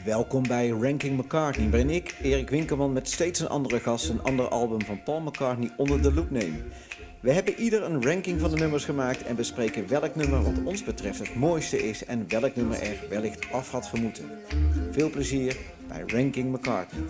Welkom bij Ranking McCartney, waarin ik, Erik Winkelman, met steeds een andere gast een ander album van Paul McCartney onder de loep neem. We hebben ieder een ranking van de nummers gemaakt en bespreken welk nummer wat ons betreft het mooiste is en welk nummer er wellicht af had gemoeten. Veel plezier bij Ranking McCartney.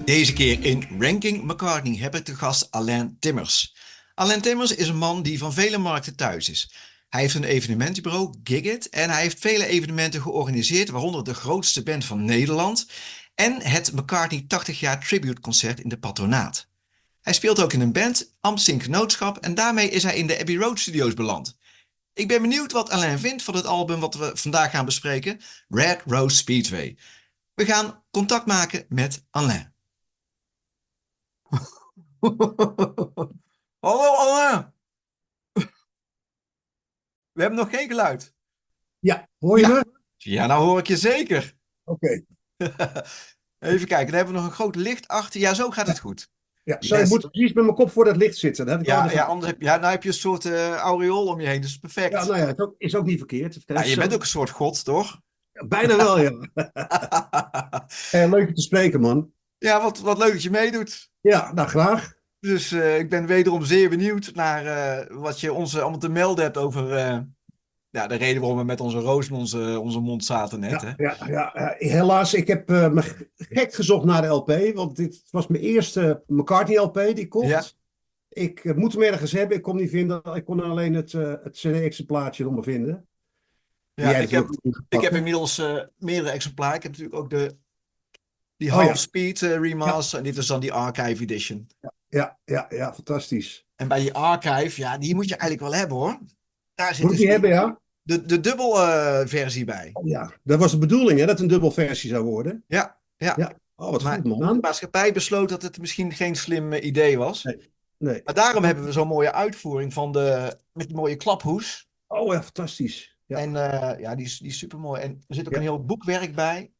Deze keer in Ranking McCartney heb ik te gast Alain Timmers. Alain Timmers is een man die van vele markten thuis is. Hij heeft een evenementenbureau, Gigit, en hij heeft vele evenementen georganiseerd, waaronder de grootste band van Nederland en het McCartney 80 jaar tributeconcert in de Patronaat. Hij speelt ook in een band, Amsting Genootschap, en daarmee is hij in de Abbey Road Studios beland. Ik ben benieuwd wat Alain vindt van het album wat we vandaag gaan bespreken, Red Rose Speedway. We gaan contact maken met Alain. Hallo Alain! We hebben nog geen geluid. Ja, hoor je me? Ja, nou hoor ik je zeker. Oké. Even kijken, dan hebben we nog een groot licht achter. Ja, zo gaat het goed. Ja, zo, ik moet precies met mijn kop voor dat licht zitten. Dat heb ik Ja, anders nou heb je een soort aureool om je heen, dus perfect. Ja, nou ja, het is ook niet verkeerd. Ja, je bent ook een soort god, toch? Bijna wel, ja. Leuk je te spreken, man. Ja, wat leuk dat je meedoet. Ja, nou graag. Dus ik ben wederom zeer benieuwd naar wat je ons allemaal te melden hebt over de reden waarom we met onze roos in onze mond zaten net. Ja, Hè? ja, helaas, ik heb me gek gezocht naar de LP, want dit was mijn eerste McCartney LP die ik kocht. Ja. Ik moet hem ergens hebben, ik kon niet vinden. Ik kon alleen het CD-exemplaartje nog maar vinden. Ja, ik heb inmiddels meerdere exemplaren. Ik heb natuurlijk ook die half-speed remaster en dit is dan die archive edition. Ja, fantastisch. En bij die archive, ja, die moet je eigenlijk wel hebben hoor. Daar zit Moet je hebben, ja? De dubbel versie bij. Ja, dat was de bedoeling, hè, dat het een dubbel versie zou worden. Ja. Oh, wat Maar goed, man. de maatschappij besloot dat het misschien geen slim idee was. Nee. Maar daarom hebben we zo'n mooie uitvoering met die mooie klaphoes. Oh ja, fantastisch. Ja. En die is super mooi. En er zit ook een heel boekwerk bij.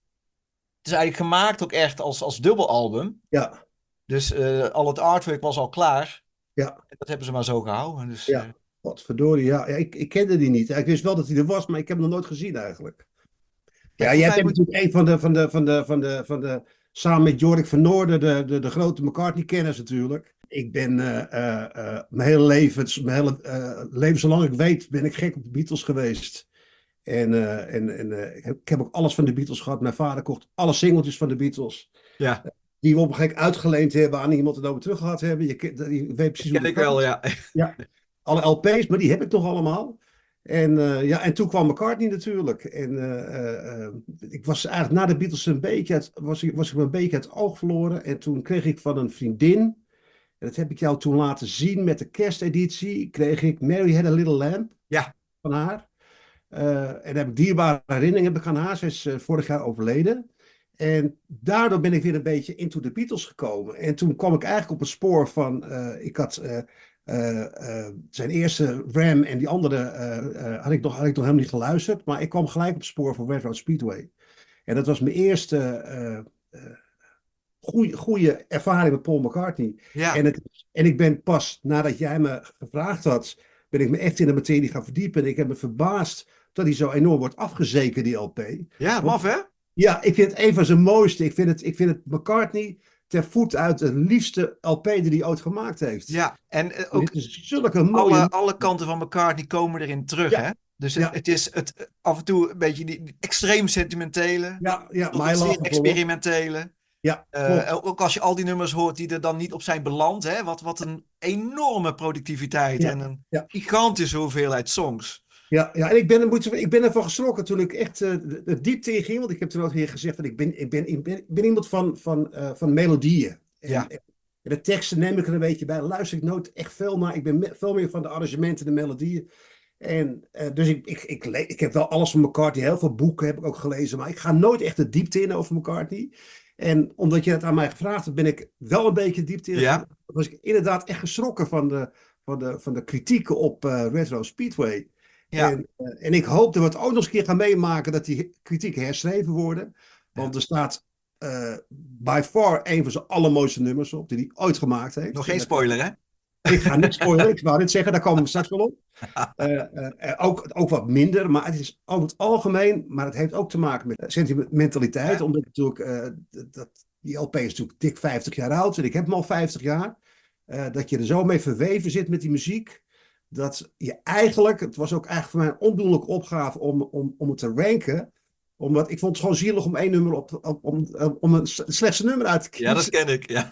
Het is eigenlijk gemaakt ook echt als dubbelalbum. Ja. Dus al het artwork was al klaar. Ja. En dat hebben ze maar zo gehouden. Dus, Ja. Godverdorie, ja. Ik kende die niet. Ik wist wel dat hij er was, maar ik heb hem nog nooit gezien eigenlijk. Ja, jij bent natuurlijk een van de samen met Jorik van Noorden, de grote McCartney-kenners natuurlijk. Ik ben mijn hele leven, zolang ik weet, ben ik gek op de Beatles geweest. Ik heb ook alles van de Beatles gehad. Mijn vader kocht alle singeltjes van de Beatles. Ja. Die we op een gegeven moment uitgeleend hebben aan iemand en over terug gehad hebben. Je weet precies hoe ken ik wel, ja. Ja. Alle LP's, maar die heb ik nog allemaal. En toen kwam McCartney natuurlijk. Ik was eigenlijk na de Beatles was ik een beetje uit het oog verloren. En toen kreeg ik van een vriendin, en dat heb ik jou toen laten zien met de kersteditie, kreeg ik Mary Had a Little Lamb van haar. En daar heb ik dierbare herinneringen aan haar. Ze is vorig jaar overleden. En daardoor ben ik weer een beetje into de Beatles gekomen. En toen kwam ik eigenlijk op het spoor van, ik had zijn eerste Ram en die andere had ik nog helemaal niet geluisterd. Maar ik kwam gelijk op het spoor van Red Road Speedway. En dat was mijn eerste goede ervaring met Paul McCartney. Ja. En ik ben pas nadat jij me gevraagd had, ben ik me echt in de materie gaan verdiepen. En ik heb me verbaasd dat hij zo enorm wordt afgezekerd, die LP. Ja, maf hè? Ja, ik vind het een van zijn mooiste. Ik vind het McCartney ter voet uit de liefste LP die hij ooit gemaakt heeft. Ja, en ook zulke mooie... alle kanten van McCartney komen erin terug, hè? Dus het is af en toe een beetje die extreem sentimentele, maar zeer experimentele. Ja, ook als je al die nummers hoort die er dan niet op zijn beland, hè? Wat een enorme productiviteit en een gigantische hoeveelheid songs. Ja, en ik ben ervan geschrokken toen ik echt de diepte in ging. Want ik heb toen ook weer gezegd dat ik ben iemand van melodieën. En de teksten neem ik er een beetje bij. Daar luister ik nooit echt veel naar. Ik ben veel meer van de arrangementen en de melodieën. Dus ik heb wel alles van McCartney. Heel veel boeken heb ik ook gelezen. Maar ik ga nooit echt de diepte in over McCartney. En omdat je het aan mij gevraagd hebt, ben ik wel een beetje de diepte in. Ja. Was ik inderdaad echt geschrokken van de kritieken op Red Rose Speedway. Ja. En ik hoop dat we het ook nog eens een keer gaan meemaken dat die kritieken herschreven worden. Want er staat by far een van zijn allermooiste nummers op die hij ooit gemaakt heeft. Nog geen spoiler, hè? Ik ga niet spoilen, ik wou net zeggen, daar komen we straks wel op. Ook wat minder, maar het is over het algemeen, maar het heeft ook te maken met sentimentaliteit, Ja. omdat natuurlijk, die LP is natuurlijk dik 50 jaar oud en ik heb hem al 50 jaar. Dat je er zo mee verweven zit met die muziek, dat je eigenlijk, het was ook eigenlijk voor mij een ondoenlijke opgave om het te ranken, omdat ik vond het gewoon zielig om één nummer om het slechtste nummer uit te kiezen. Ja, dat ken ik. Ja.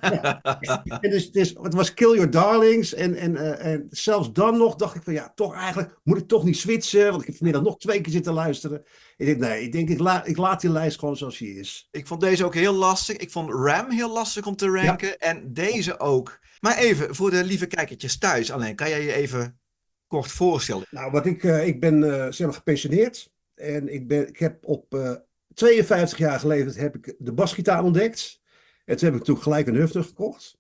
En dus, het was Kill Your Darlings. En zelfs dan nog dacht ik van ja, toch eigenlijk moet ik toch niet switchen. Want ik heb vanmiddag nog 2 keer zitten luisteren. Ik laat die lijst gewoon zoals die is. Ik vond deze ook heel lastig. Ik vond Ram heel lastig om te ranken. En deze ook. Maar even, voor de lieve kijkertjes thuis. Alleen, kan jij je even kort voorstellen? Nou, ik ben zeg maar gepensioneerd. En ik heb op 52 jaar geleden heb ik de basgitaar ontdekt. En toen heb ik natuurlijk gelijk een Hufner gekocht.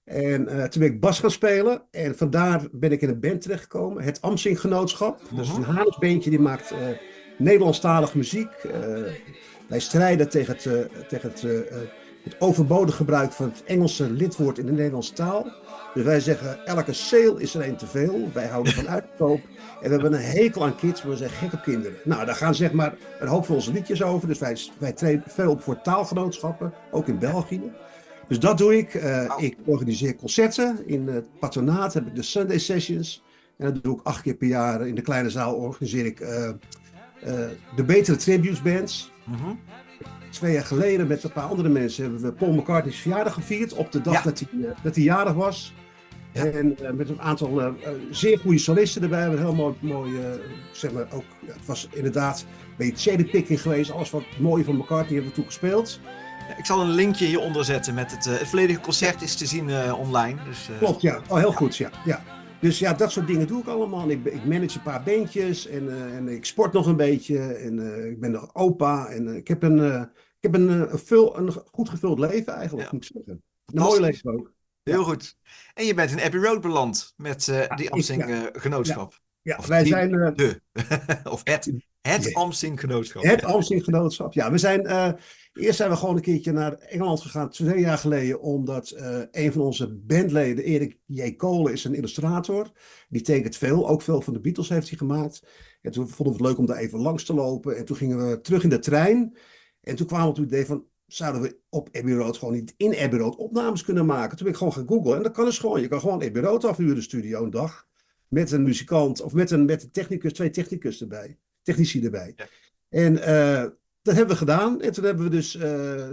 En toen ben ik bas gaan spelen. En vandaar ben ik in een band terechtgekomen. Het Amsing Genootschap. Dat is een Haarlems-bandje die maakt Nederlandstalige muziek. Wij strijden tegen het overbodig gebruik van het Engelse lidwoord in de Nederlandse taal. Dus wij zeggen, elke sale is er één te veel. Wij houden van uitkoop. En we hebben een hekel aan kids, we zijn gek op kinderen. Nou, daar gaan zeg maar een hoop van onze liedjes over. Dus wij treden veel op voor taalgenootschappen, ook in België. Dus dat doe ik. Ik organiseer concerten. In het patronaat heb ik de Sunday Sessions. En dat doe ik 8 keer per jaar. In de kleine zaal organiseer ik de betere tributes bands. 2 jaar geleden met een paar andere mensen hebben we Paul McCartney's verjaardag gevierd. Op de dag dat hij jarig was. Ja. En met een aantal zeer goede solisten erbij. Een heel mooi zeg maar ook. Ja, het was inderdaad een beetje cherrypicking geweest. Alles wat mooie van McCartney hebben we toen gespeeld. Ik zal een linkje hieronder zetten met het volledige concert is te zien online. Dus, Klopt, ja. Oh, heel goed, ja. Dus ja, dat soort dingen doe ik allemaal. En ik manage een paar bandjes en ik sport nog een beetje. En ik ben nog opa. En ik heb een goed gevuld leven eigenlijk, moet ik zeggen. Een mooi leven ook. Heel goed. En je bent in Abbey Road beland met die Amsing Genootschap. Ja, of wij zijn... of het Amsing Genootschap. Het Amsing Genootschap, ja. We zijn... Eerst zijn we gewoon een keertje naar Engeland gegaan, 2 jaar geleden, omdat een van onze bandleden, Erik J. Kolen, is een illustrator. Die tekent veel, ook veel van de Beatles heeft hij gemaakt. En toen vonden we het leuk om daar even langs te lopen. En toen gingen we terug in de trein. En toen kwamen we op het idee van, zouden we op Abbey Road gewoon niet in Abbey Road opnames kunnen maken? Toen ben ik gewoon gaan googlen. En dat kan dus gewoon. Je kan gewoon Abbey Road afhuren, de studio, een dag. Met een muzikant, of met een technicus, 2 technici erbij. Ja. En dat hebben we gedaan. En toen hebben we dus,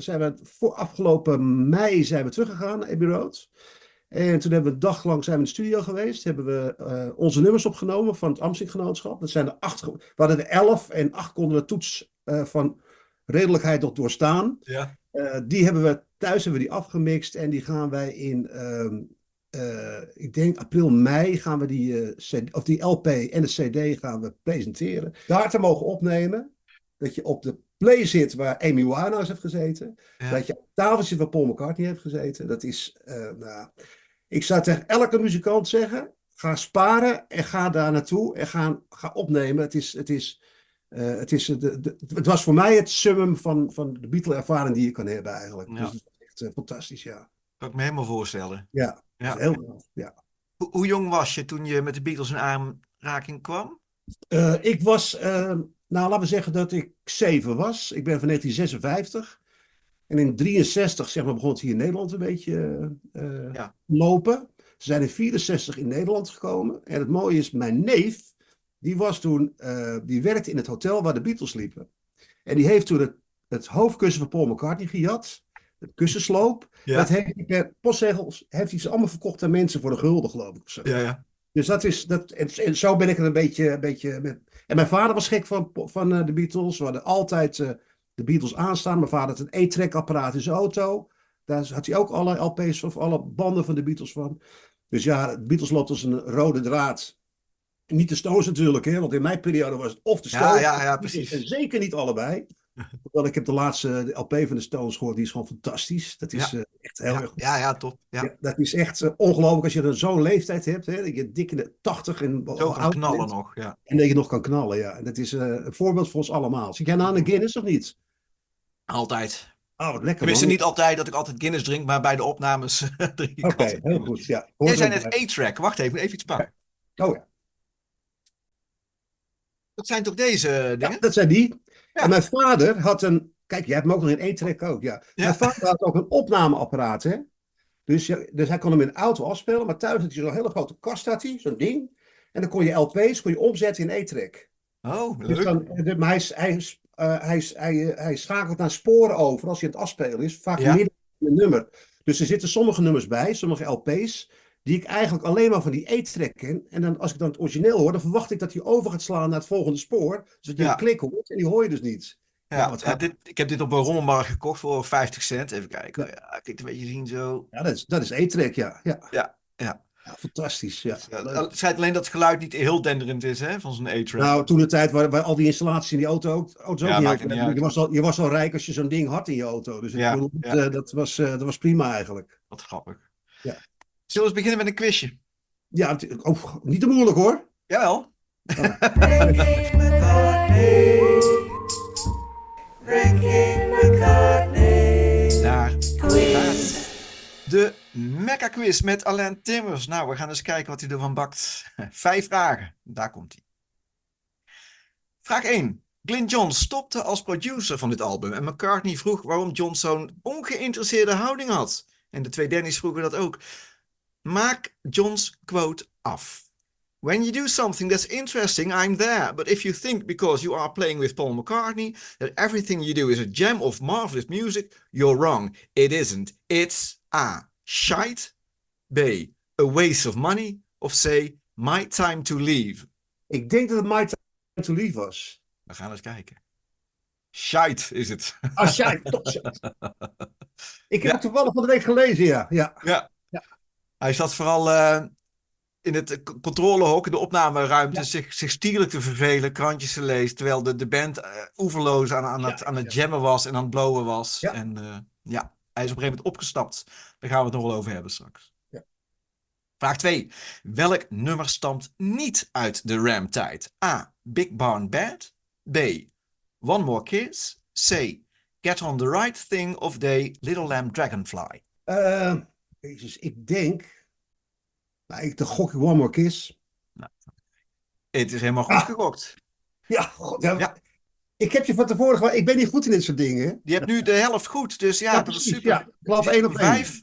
zijn we voor afgelopen mei zijn we teruggegaan naar Abbey Road. En toen hebben we een dag lang zijn we in de studio geweest. Hebben we onze nummers opgenomen van het Amsing Genootschap. Dat zijn er 8. We hadden er 11 en 8 konden de toets van redelijkheid nog doorstaan. Ja. Die hebben we thuis hebben we die afgemixt en die gaan wij in, ik denk april, mei gaan we die LP en de CD gaan we presenteren. Daar te mogen opnemen. Dat je op de play zit waar Amy Winehouse heeft gezeten. Ja. Dat je op het tafeltje waar Paul McCartney heeft gezeten. Dat is, ik zou tegen elke muzikant zeggen, ga sparen en ga daar naartoe en ga opnemen. Het was voor mij het summum van de Beatle-ervaring die je kan hebben eigenlijk. Ja. Dus het is echt fantastisch, ja. Kan ik me helemaal voorstellen. Ja, heel gaaf, ja. Hoe jong was je toen je met de Beatles in aanraking kwam? Ik was... Nou, laten we zeggen dat ik 7 was. Ik ben van 1956. En in 63 zeg maar, begon het hier in Nederland een beetje lopen. Ze zijn in 64 in Nederland gekomen. En het mooie is, mijn neef, die was toen, die werkte in het hotel waar de Beatles liepen. En die heeft toen het hoofdkussen van Paul McCartney gejat. De kussensloop. Ja. Dat heeft hij per postzegels, heeft hij ze allemaal verkocht aan mensen voor een gulden, geloof ik. Of zo. Ja. Dus dat is, en zo ben ik er een beetje met... En mijn vader was gek van de Beatles. We hadden altijd de Beatles aanstaan. Mijn vader had een E-track apparaat in zijn auto. Daar had hij ook alle LP's of alle banden van de Beatles van. Dus ja, de Beatles loopt als een rode draad. Niet de Stones natuurlijk, hè, want in mijn periode was het of de Stones. Ja, precies. En zeker niet allebei. Want ik heb de laatste LP van de Stones gehoord, die is gewoon fantastisch. Dat is echt heel erg goed. Ja, top. Ja. Ja, dat is echt ongelooflijk als je zo'n leeftijd hebt. Hè, dat je dik in de 80 en zo kan knallen bent, nog, ja. En dat je nog kan knallen, ja. En dat is een voorbeeld voor ons allemaal. Zit jij nou aan de Guinness of niet? Altijd. Oh, wat lekker Tenminste, man. niet altijd dat ik altijd Guinness drink, maar bij de opnames drink ik Oké, altijd heel Guinness. goed. Ja, Jij hoort er zei ook net bij. A-Track. Wacht even iets pakken. Oh ja. Dat zijn toch deze Ja, dingen? dat zijn die. En Ja. mijn vader had een. Kijk, jij hebt hem ook nog in één trek ook. Ja. Mijn Ja. vader had ook een opnameapparaat, hè? Dus, dus hij kon hem in de auto afspelen, maar thuis had hij zo'n hele grote kast, had hij, zo'n ding. En dan kon je LP's omzetten in E-track. Oh, Dus leuk. dan, maar hij schakelt naar sporen over als hij aan het afspelen is, vaak Ja. midden in een nummer. Dus er zitten sommige nummers bij, sommige LP's, die ik eigenlijk alleen maar van die E-track ken. En dan, als ik dan het origineel hoor, dan verwacht ik dat hij over gaat slaan naar het volgende spoor. Dus dat je een Ja. klik hoort en die hoor je dus niet. Ja, Ja. wat Ja, gaat. ik heb dit op een rommelmarkt gekocht voor 50 cent. Even kijken. Ja, Ja, kijk, een beetje zien zo. ja, dat is E-track, ja. Ja. Ja. Ja. Ja, fantastisch, ja. Dus, Leuk. het schijnt alleen dat het geluid niet heel denderend is, hè, van zo'n A-Track. Nou, toen de tijd waar al die installaties in die auto's ook Ja, niet maakt heel het niet veel. uit. Je was al rijk als je zo'n ding had in je auto. Dus ik Ja. bedoel, Ja. dat was prima eigenlijk. Wat grappig. Ja, Zullen we eens beginnen met een quizje? ja niet te moeilijk hoor. Jawel. Oké. Ranking McCartney. Ranking McCartney. Daar Quiz. gaat de Mecca Quiz met Alain Timmers. Nou, we gaan eens kijken wat hij ervan bakt. 5 vragen. Daar komt hij. Vraag 1. Glyn Johns stopte als producer van dit album en McCartney vroeg waarom John zo'n ongeïnteresseerde houding had. En de twee Dennis vroegen dat ook. Maak John's quote af. When you do something that's interesting, I'm there. But if you think because you are playing with Paul McCartney that everything you do is a gem of marvelous music, you're wrong. It isn't. It's A. Shite. B. A waste of money. Of C. My time to leave. Ik denk dat het My Time to Leave was. We gaan eens kijken. Shite is het. Ah, shit, toch shit. Ik heb Ja. het toevallig van de week gelezen, ja. Ja. Ja. Ja. Hij zat vooral in het controlehok, de opnameruimte, Ja. zich stierlijk te vervelen, krantjes te lezen, terwijl de band oeverloos aan het jammen was en aan het blowen was. Ja. En ja, hij is op een gegeven moment opgestapt. Daar gaan we het nog wel over hebben straks. Ja. Vraag 2. Welk nummer stamt niet uit de Ram-tijd? A. Big Barn Bad. B. One More Kiss. C. Get on the Right Thing. Of D. Little Lamb Dragonfly. Jezus, ik denk. Nou, de gok One More Kiss. Het is helemaal goed gegokt. Ja, god, ja. Ja. Ik heb je van tevoren gewoon. Ik ben niet goed in dit soort dingen. Hè? Je hebt nu de helft goed, dus ja, Ja, dat is precies, super. ja. Ik geloof 1 op 1. 5.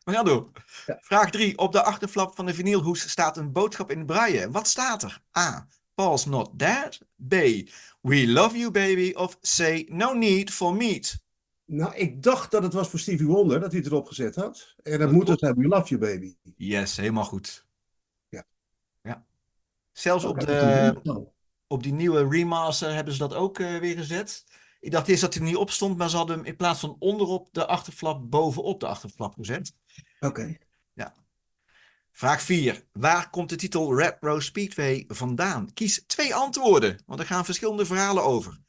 We gaan door. Ja. Vraag 3. Op de achterflap van de vinylhoes staat een boodschap in braille. Wat staat er? A. Paul's not dead. B. We love you baby. Of C. No need for meat. Nou, ik dacht dat het was voor Stevie Wonder dat hij het erop gezet had. En dan Dat moet het klopt. zijn We Love You Baby. Yes, helemaal goed. Ja. Ja. Zelfs op die nieuwe remaster hebben ze dat ook weer gezet. Ik dacht eerst dat hij er niet op stond, maar ze hadden hem in plaats van onderop de achterflap bovenop de achterflap gezet. Oké. Ja. Vraag 4. Waar komt de titel Red Rose Speedway vandaan? Kies 2 antwoorden, want er gaan verschillende verhalen over.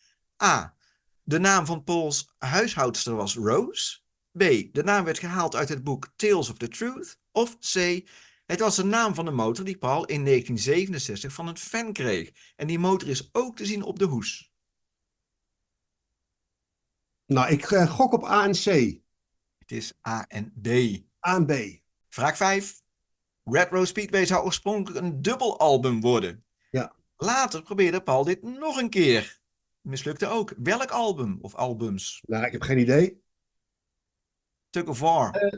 A. De naam van Pauls huishoudster was Rose. B. De naam werd gehaald uit het boek Tales of the Truth. Of C. Het was de naam van de motor die Paul in 1967 van een fan kreeg. En die motor is ook te zien op de hoes. Nou, ik gok op A en C. Het is A en B. A en B. Vraag 5. Red Rose Speedway zou oorspronkelijk een dubbelalbum worden. Ja. Later probeerde Paul dit nog een keer. Mislukte ook. Welk album of albums? Nou, ik heb geen idee. Tug of War.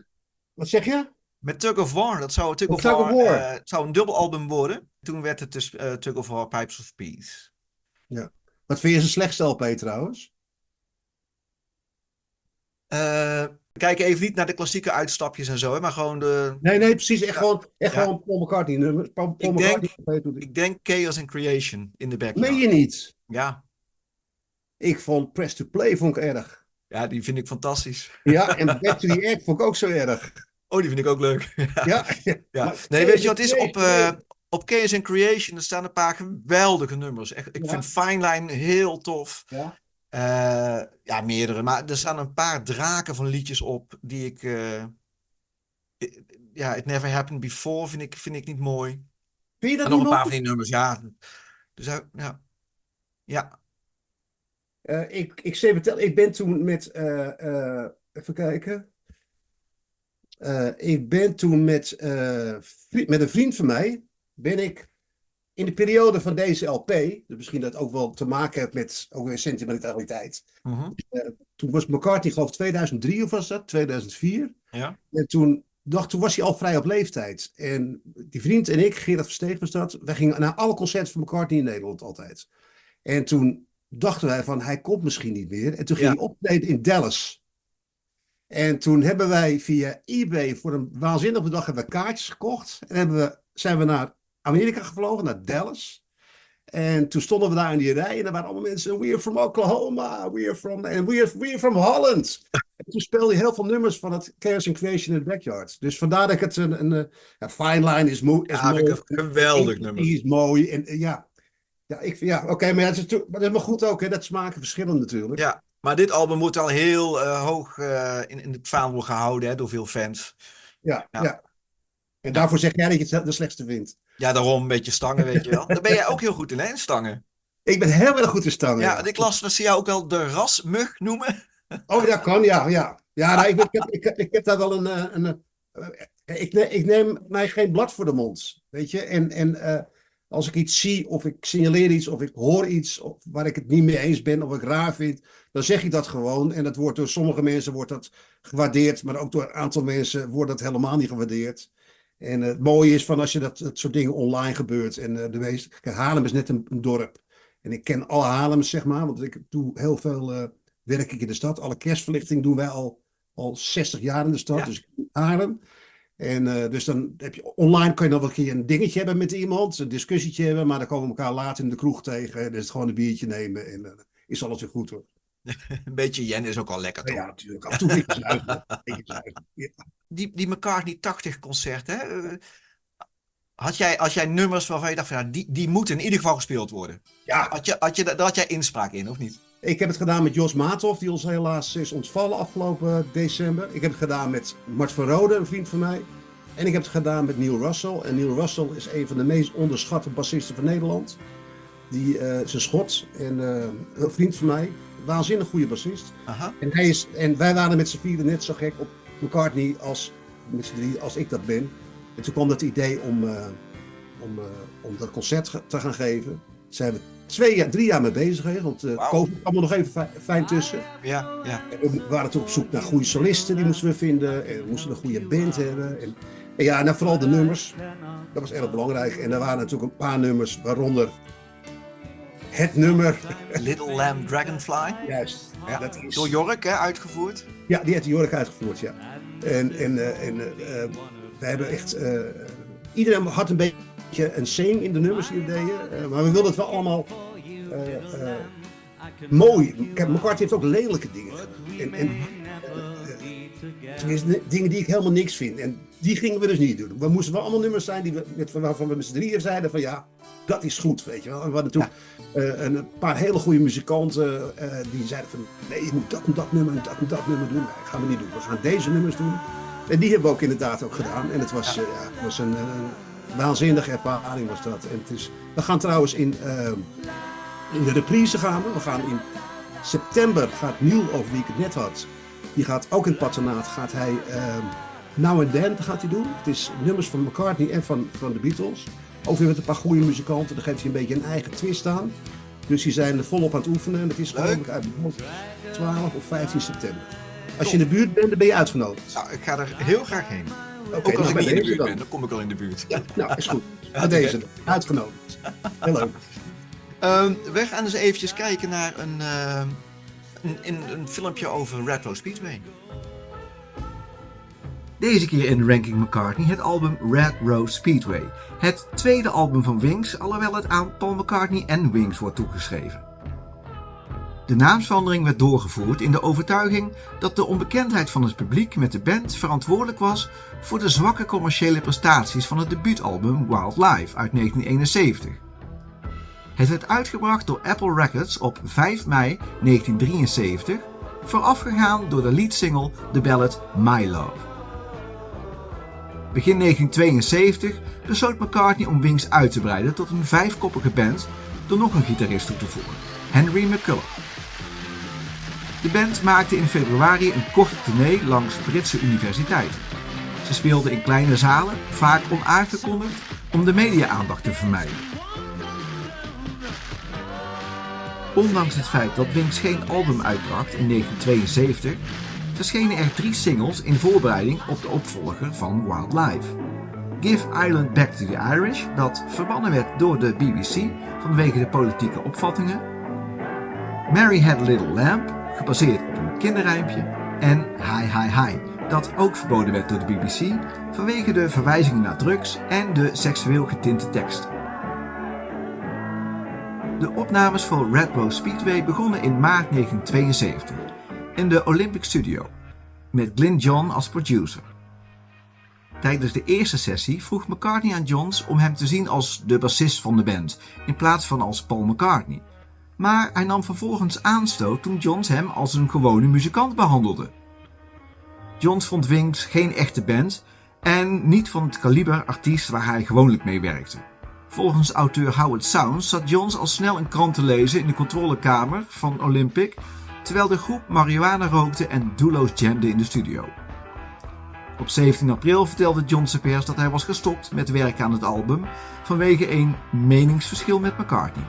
Wat zeg je? Met Tug of War. Dat zou Tug of Tug of War. War. Het zou een dubbelalbum worden. Toen werd het dus Tug of War Pipes of Peace. Ja. Wat vind je zijn slechtste LP trouwens? We kijken even niet naar de klassieke uitstapjes en zo, hè, maar gewoon de... Nee, precies. Echt Ja. gewoon Paul McCartney nummers. Paul Ik McCartney denk- doet het. Ik denk Chaos and Creation in de backyard. Meen je niet? Ja. Ik vond Press to Play vond ik erg. Ja, die vind ik fantastisch. Ja, en Back to the Egg vond ik ook zo erg. Oh, die vind ik ook leuk. Ja. Ja. Maar- Nee, weet je wat het is? Op Chaos and Creation er staan een paar geweldige nummers. Echt, ik Ja. vind Fine Line heel tof. Ja. Ja, meerdere. Maar er staan een paar draken van liedjes op die ik... ja, It Never Happened Before vind ik niet mooi. Vind je dat En nog niet een paar mooi? van die nummers, ja. Dus ja. Ja. Ik zal je vertellen, ik ben toen met, even kijken. Ik ben toen met een vriend van mij, ben ik in de periode van deze LP, dus misschien dat ook wel te maken heeft met ook weer sentimentaliteit. Toen was McCartney, geloof ik, 2003 of was dat, 2004. Ja. En toen was hij al vrij op leeftijd. En die vriend en ik, Gerard Versteeg was dat, wij gingen naar alle concerten van McCartney in Nederland altijd. En toen dachten wij van, hij komt misschien niet meer. En toen ging hij optreden in Dallas. En toen hebben wij via eBay voor een waanzinnige bedrag hebben we kaartjes gekocht. En zijn we naar Amerika gevlogen, naar Dallas. En toen stonden we daar in die rij en er waren allemaal mensen. We're from Oklahoma, we're from Holland. En toen speelde hij heel veel nummers van het Chaos and Creation in the Backyard. Dus vandaar dat ik het Fine Line is mooi. Een geweldig nummer. Die is mooi. En oké, maar dat is maar goed ook, hè, dat smaken verschillen natuurlijk. Ja, maar dit album moet al heel hoog in het vaandel gehouden, hè, door veel fans. Ja. En daarvoor zeg jij dat je het de slechtste vindt. Ja, daarom een beetje stangen, weet je wel. Daar ben jij ook heel goed in, hè, stangen. Ik ben heel erg goed in stangen. Ja, ik las dat ze jou ook wel de rasmug noemen. Oh, dat kan, ja. Ja, nou, ik heb daar wel ik neem mij geen blad voor de mond, weet je. En als ik iets zie, of ik signaleer iets, of ik hoor iets waar ik het niet mee eens ben, of ik raar vind, dan zeg ik dat gewoon. En dat wordt door sommige mensen wordt dat gewaardeerd, maar ook door een aantal mensen wordt dat helemaal niet gewaardeerd. En het mooie is van als je dat soort dingen online gebeurt. En kijk, Haarlem is net een dorp. En ik ken alle Haarlems, zeg maar, want ik doe heel veel werk ik in de stad. Alle kerstverlichting doen wij al 60 jaar in de stad, dus Haarlem. En dus dan heb je online kan je nog wel een keer een dingetje hebben met iemand, een discussietje hebben, maar dan komen we elkaar later in de kroeg tegen. En dan is het gewoon een biertje nemen en is alles weer goed hoor. Een beetje yen is ook al lekker, toch? Ja, natuurlijk. Af en toe een beetje zuiver. Ja. Die McCartney 80 concert, hè? Had jij nummers waarvan je dacht van, die moeten in ieder geval gespeeld worden? Ja. Had jij inspraak in, of niet? Ik heb het gedaan met Jos Maathoff, die ons helaas is ontvallen afgelopen december. Ik heb het gedaan met Mart van Rode, een vriend van mij. En ik heb het gedaan met Neil Russell. En Neil Russell is een van de meest onderschatte bassisten van Nederland. Die is een Schot en een vriend van mij. Waanzinnig goede bassist. Aha. En wij waren met z'n vieren net zo gek op McCartney als ik dat ben. En toen kwam dat idee om dat concert te gaan geven. Daar zijn we 3 jaar mee bezig geweest, want COVID kwam er nog even fijn tussen. Ja. En we waren toen op zoek naar goede solisten, die moesten we vinden. En we moesten een goede band hebben. En vooral de nummers. Dat was erg belangrijk. En er waren natuurlijk een paar nummers, waaronder het nummer Little Lamb Dragonfly. Juist. Ja. Dat is... Door Jork, hè, uitgevoerd. Ja, die heeft de Jork uitgevoerd, ja. En we hebben echt... iedereen had een beetje een zing in de nummers die we deden. Maar we wilden het wel allemaal mooi. Kijk, McCartney heeft ook lelijke dingen gedaan. Tenminste, dingen die ik helemaal niks vind. En die gingen we dus niet doen. We moesten wel allemaal nummers zijn waarvan we met z'n drieën zeiden van ja, dat is goed, weet je wel. En we hadden toen een paar hele goede muzikanten die zeiden van nee, je moet dat nummer en dat nummer doen. Nee, dat gaan we niet doen. We gaan deze nummers doen. En die hebben we ook inderdaad ook gedaan. En het was een waanzinnige ervaring was dat. En we gaan trouwens in de reprise gaan we. We gaan in september gaat Neil, over wie ik het net had, die gaat ook in het patronaat, gaat hij Now and Then gaat hij doen. Het is nummers van McCartney en van de Beatles. Ook weer met een paar goede muzikanten. Dan geeft hij een beetje een eigen twist aan. Dus die zijn volop aan het oefenen. En dat is geloof ik uit 12 of 15 september. Als je in de buurt bent, dan ben je uitgenodigd. Nou, ik ga er heel graag heen. Okay, ook als ik niet in de buurt ben, dan kom ik wel in de buurt. Ja, nou, is goed. Bij deze dan. Uitgenodigd. Heel leuk. We gaan dus eventjes kijken naar een filmpje over Retro Speedway. Deze keer in Ranking McCartney het album Red Rose Speedway. Het tweede album van Wings, alhoewel het aan Paul McCartney en Wings wordt toegeschreven. De naamsverandering werd doorgevoerd in de overtuiging dat de onbekendheid van het publiek met de band verantwoordelijk was voor de zwakke commerciële prestaties van het debuutalbum Wild Life uit 1971. Het werd uitgebracht door Apple Records op 5 mei 1973, voorafgegaan door de leadsingle The Ballad My Love. Begin 1972 besloot McCartney om Wings uit te breiden tot een 5-koppige band door nog een gitarist toe te voegen, Henry McCullough. De band maakte in februari een korte tournee langs Britse universiteiten. Ze speelden in kleine zalen, vaak onaangekondigd, om de media-aandacht te vermijden. Ondanks het feit dat Wings geen album uitbracht in 1972, verschenen er 3 singles in voorbereiding op de opvolger van Wildlife. Give Ireland Back to the Irish, dat verbannen werd door de BBC vanwege de politieke opvattingen. Mary Had a Little Lamb, gebaseerd op een kinderrijmpje. En Hi Hi Hi, dat ook verboden werd door de BBC vanwege de verwijzingen naar drugs en de seksueel getinte tekst. De opnames voor Red Rose Speedway begonnen in maart 1972 in de Olympic Studio, met Glyn John als producer. Tijdens de eerste sessie vroeg McCartney aan Johns om hem te zien als de bassist van de band, in plaats van als Paul McCartney. Maar hij nam vervolgens aanstoot toen Johns hem als een gewone muzikant behandelde. Johns vond Wings geen echte band en niet van het kaliber artiest waar hij gewoonlijk mee werkte. Volgens auteur Howard Sounds zat Johns al snel een krant te lezen in de controlekamer van Olympic, terwijl de groep marihuana rookte en doelloos jamde in de studio. Op 17 april vertelde Johns de pers dat hij was gestopt met werken aan het album vanwege een meningsverschil met McCartney.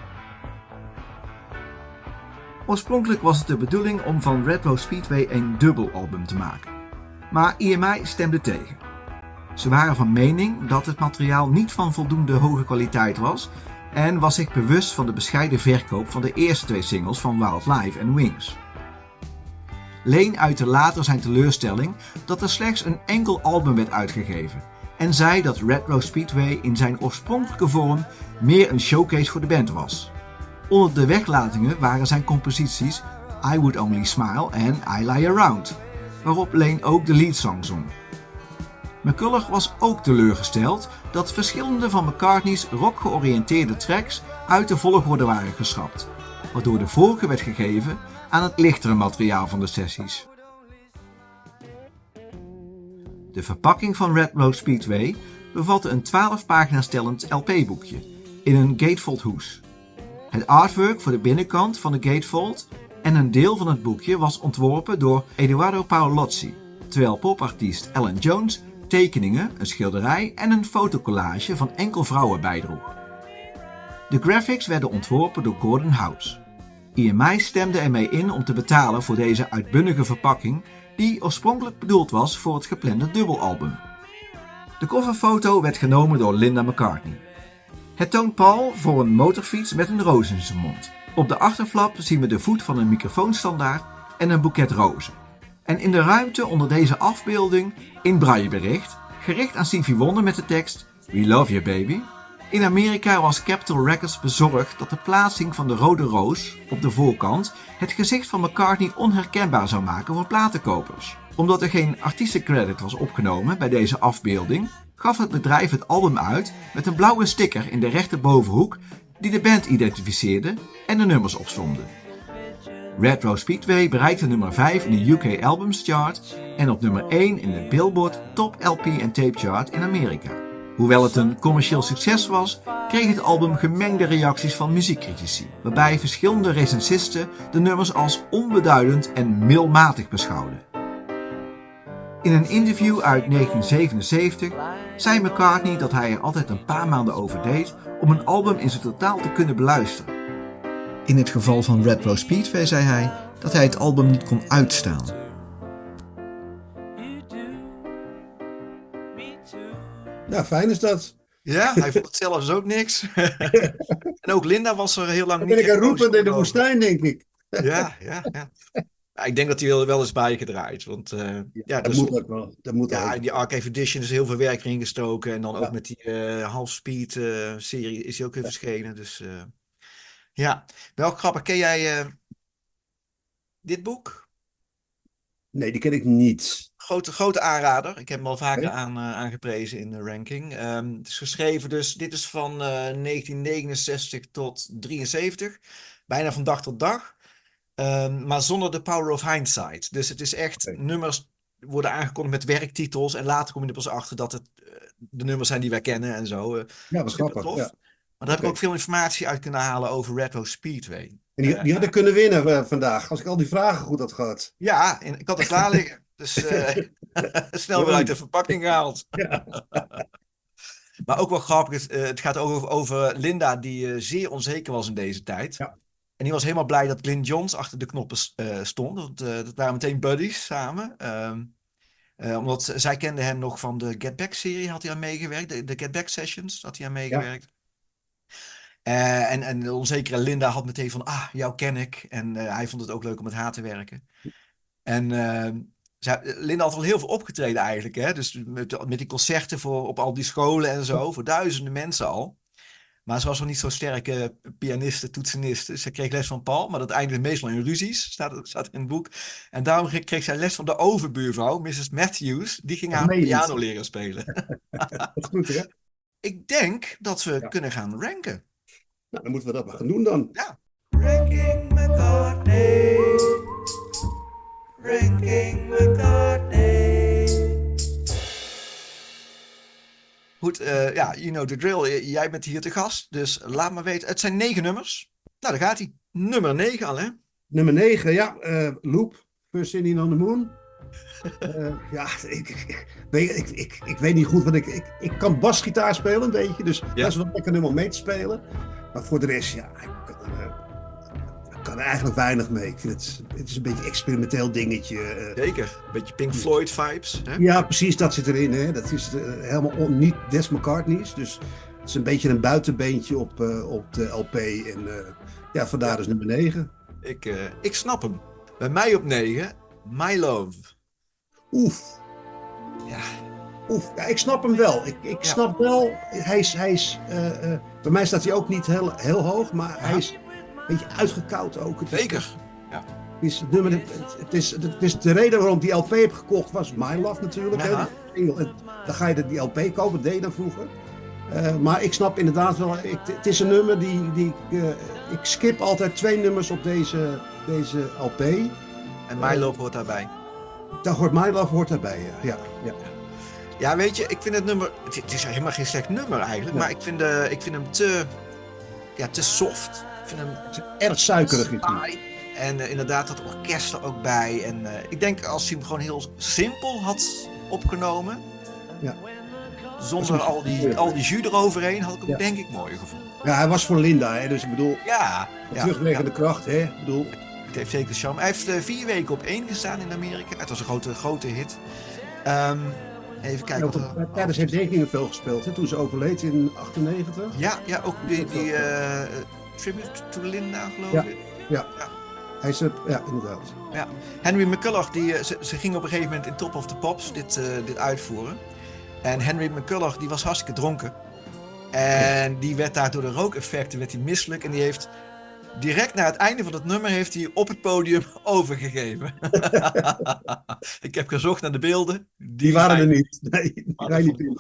Oorspronkelijk was het de bedoeling om van Red Rose Speedway een dubbelalbum te maken, maar EMI stemde tegen. Ze waren van mening dat het materiaal niet van voldoende hoge kwaliteit was en was zich bewust van de bescheiden verkoop van de eerste 2 singles van Wildlife en Wings. Lane uitte later zijn teleurstelling dat er slechts een enkel album werd uitgegeven en zei dat Red Rose Speedway in zijn oorspronkelijke vorm meer een showcase voor de band was. Onder de weglatingen waren zijn composities I Would Only Smile en I Lie Around, waarop Lane ook de leadsong zong. McCulloch was ook teleurgesteld dat verschillende van McCartney's rock-georiënteerde tracks uit de volgorde waren geschrapt, waardoor de voorkeur werd gegeven aan het lichtere materiaal van de sessies. De verpakking van Red Rose Speedway bevatte een 12 pagina's tellend LP-boekje in een gatefold hoes. Het artwork voor de binnenkant van de gatefold en een deel van het boekje was ontworpen door Eduardo Paolozzi, terwijl popartiest Alan Jones tekeningen, een schilderij en een fotocollage van enkel vrouwen bijdroeg. De graphics werden ontworpen door Gordon House. EMI stemde ermee in om te betalen voor deze uitbundige verpakking die oorspronkelijk bedoeld was voor het geplande dubbelalbum. De coverfoto werd genomen door Linda McCartney. Het toont Paul voor een motorfiets met een roos in zijn mond. Op de achterflap zien we de voet van een microfoonstandaard en een boeket rozen. En in de ruimte onder deze afbeelding in braillebericht, gericht aan Stevie Wonder met de tekst We love you baby. In Amerika was Capitol Records bezorgd dat de plaatsing van de rode roos op de voorkant het gezicht van McCartney onherkenbaar zou maken voor platenkopers. Omdat er geen artiestencredit was opgenomen bij deze afbeelding, gaf het bedrijf het album uit met een blauwe sticker in de rechterbovenhoek die de band identificeerde en de nummers opzomde. Red Rose Speedway bereikte nummer 5 in de UK Albums Chart en op nummer 1 in de Billboard Top LP en Tape Chart in Amerika. Hoewel het een commercieel succes was, kreeg het album gemengde reacties van muziekcritici, waarbij verschillende recensisten de nummers als onbeduidend en middelmatig beschouwden. In een interview uit 1977 zei McCartney dat hij er altijd een paar maanden over deed om een album in zijn totaal te kunnen beluisteren. In het geval van Red Rose Speedway zei hij dat hij het album niet kon uitstaan. Nou, fijn is dat. Ja, hij vond het zelfs ook niks. En ook Linda was er heel lang Dan niet ben ik echt aan boos roepen in de over. woestijn, denk ik. Ja. Ja, ik denk dat hij wel eens bijgedraaid. Want Dat dus moet ook wel. Dat moet ja, ook. in die Archive Edition is heel veel werk erin gestoken. En dan Ja. ook met die Half Speed serie is hij ook weer verschenen. Dus ja, wel grappig. Ken jij dit boek? Nee, die ken ik niet. Grote aanrader. Ik heb hem al vaker Oké. aangeprezen in de ranking. Het is geschreven dus, dit is van 1969 tot 73. Bijna van dag tot dag. Maar zonder de power of hindsight. Dus het is echt, Oké. nummers worden aangekondigd met werktitels. En later kom je er pas achter dat het de nummers zijn die wij kennen en zo. Ja, wat Super grappig. tof. Ja. Maar daar heb ik ook veel informatie uit kunnen halen over Red Rose Speedway. En die hadden kunnen winnen vandaag, als ik al die vragen goed had gehad. Ja, en ik had het klaar liggen. Dus snel weer uit de verpakking gehaald. Ja. Maar ook wel grappig, het gaat over Linda, die zeer onzeker was in deze tijd. Ja. En die was helemaal blij dat Glyn Johns achter de knoppen stond. Want dat waren meteen buddies samen. Omdat zij kende hem nog van de Get Back-serie, had hij aan meegewerkt. De Get Back Sessions had hij aan meegewerkt. En de onzekere Linda had meteen van, jou ken ik. En hij vond het ook leuk om met haar te werken. En Linda had wel heel veel opgetreden eigenlijk. Hè? Dus met die concerten op al die scholen en zo. Voor duizenden mensen al. Maar ze was nog niet zo sterke pianiste, toetseniste. Dus ze kreeg les van Paul. Maar dat eindigde meestal in ruzies. Staat in het boek. En daarom kreeg zij les van de overbuurvrouw, Mrs. Matthews. Die ging haar piano leren spelen. Dat is goed, hè? Ik denk dat we kunnen gaan ranken. Nou, dan moeten we dat maar gaan doen dan. Ja. Ranking McCartney. Ranking McCartney. Goed, you know the drill. Jij bent hier te gast, dus laat me weten. Het zijn 9 nummers. Nou, daar gaat hij. Nummer 9 al, hè? Nummer 9, ja. Loop, First Singing on the Moon. Ik weet niet goed, want ik kan basgitaar spelen een beetje. Dus dat is wel lekker nummer om mee te spelen. Maar voor de rest, ik kan er eigenlijk weinig mee. Ik vind het is een beetje een experimenteel dingetje. Zeker, een beetje Pink Floyd vibes. Hè? Ja, precies, dat zit erin. Hè. Dat is helemaal niet Des McCartney's. Dus het is een beetje een buitenbeentje op de LP. En vandaar dus nummer 9. Ik snap hem. Bij mij op 9, My Love. Oef. Ja, ik snap hem wel. Ik snap wel, hij is bij mij staat hij ook niet heel hoog, maar hij is een beetje uitgekoud ook. Zeker. Ja. Het is de reden waarom ik die LP heb gekocht, was My Love natuurlijk. Hè? Dan ga je die LP kopen, dat deed je dan vroeger. Maar ik snap inderdaad wel, het is een nummer die ik skip altijd 2 nummers op deze LP. En My Love hoort daarbij. My Love hoort daarbij, ja. Ja, weet je, ik vind het nummer... Het is helemaal geen slecht nummer eigenlijk, maar ik vind hem te soft. Ik vind hem erg suikerig. En inderdaad dat orkest er ook bij. En ik denk als hij hem gewoon heel simpel had opgenomen, zonder al die jus eroverheen, had ik hem denk ik mooier gevonden. Ja, hij was voor Linda, hè, dus ik bedoel, terugwerkende kracht, hè, ik bedoel... Het heeft zeker charme. Hij heeft 4 weken op 1 gestaan in Amerika. Het was een grote hit. Even kijken. Tijdens herdenkingen veel gespeeld, hè, toen ze overleed in 98. Ja, ook die Tribute to Linda, geloof ik. Ja. Hij is inderdaad. Ja. Henry McCulloch, ze ging op een gegeven moment in Top of the Pops dit uitvoeren. En Henry McCulloch, die was hartstikke dronken. En die werd daar door de rookeffecten misselijk. En die heeft direct na het einde van het nummer heeft hij op het podium overgegeven. Ik heb gezocht naar de beelden. Die waren er niet. Nee, die waren niet in.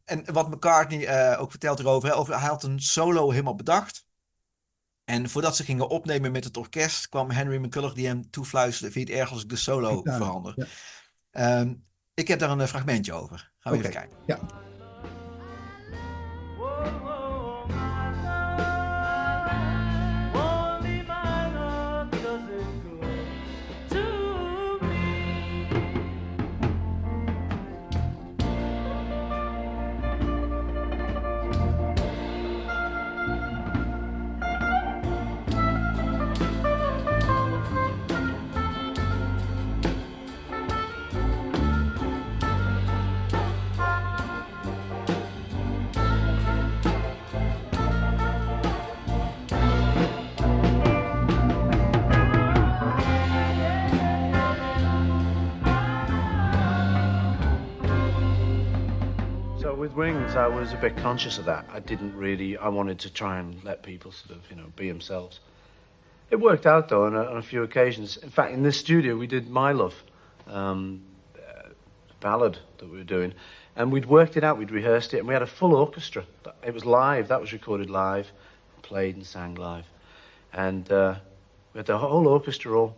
En wat McCartney ook vertelt erover, hij had een solo helemaal bedacht. En voordat ze gingen opnemen met het orkest, kwam Henry McCulloch die hem toefluisterde: vind je het erg als ik de solo verander? Ja. Ik heb daar een fragmentje over. Gaan we even kijken. Ja. With Wings, I was a bit conscious of that. I wanted to try and let people sort of, be themselves. It worked out though on a few occasions. In fact, in this studio we did My Love, ballad that we were doing. And we'd worked it out, we'd rehearsed it, and we had a full orchestra. It was live, that was recorded live, played and sang live. And we had the whole orchestra all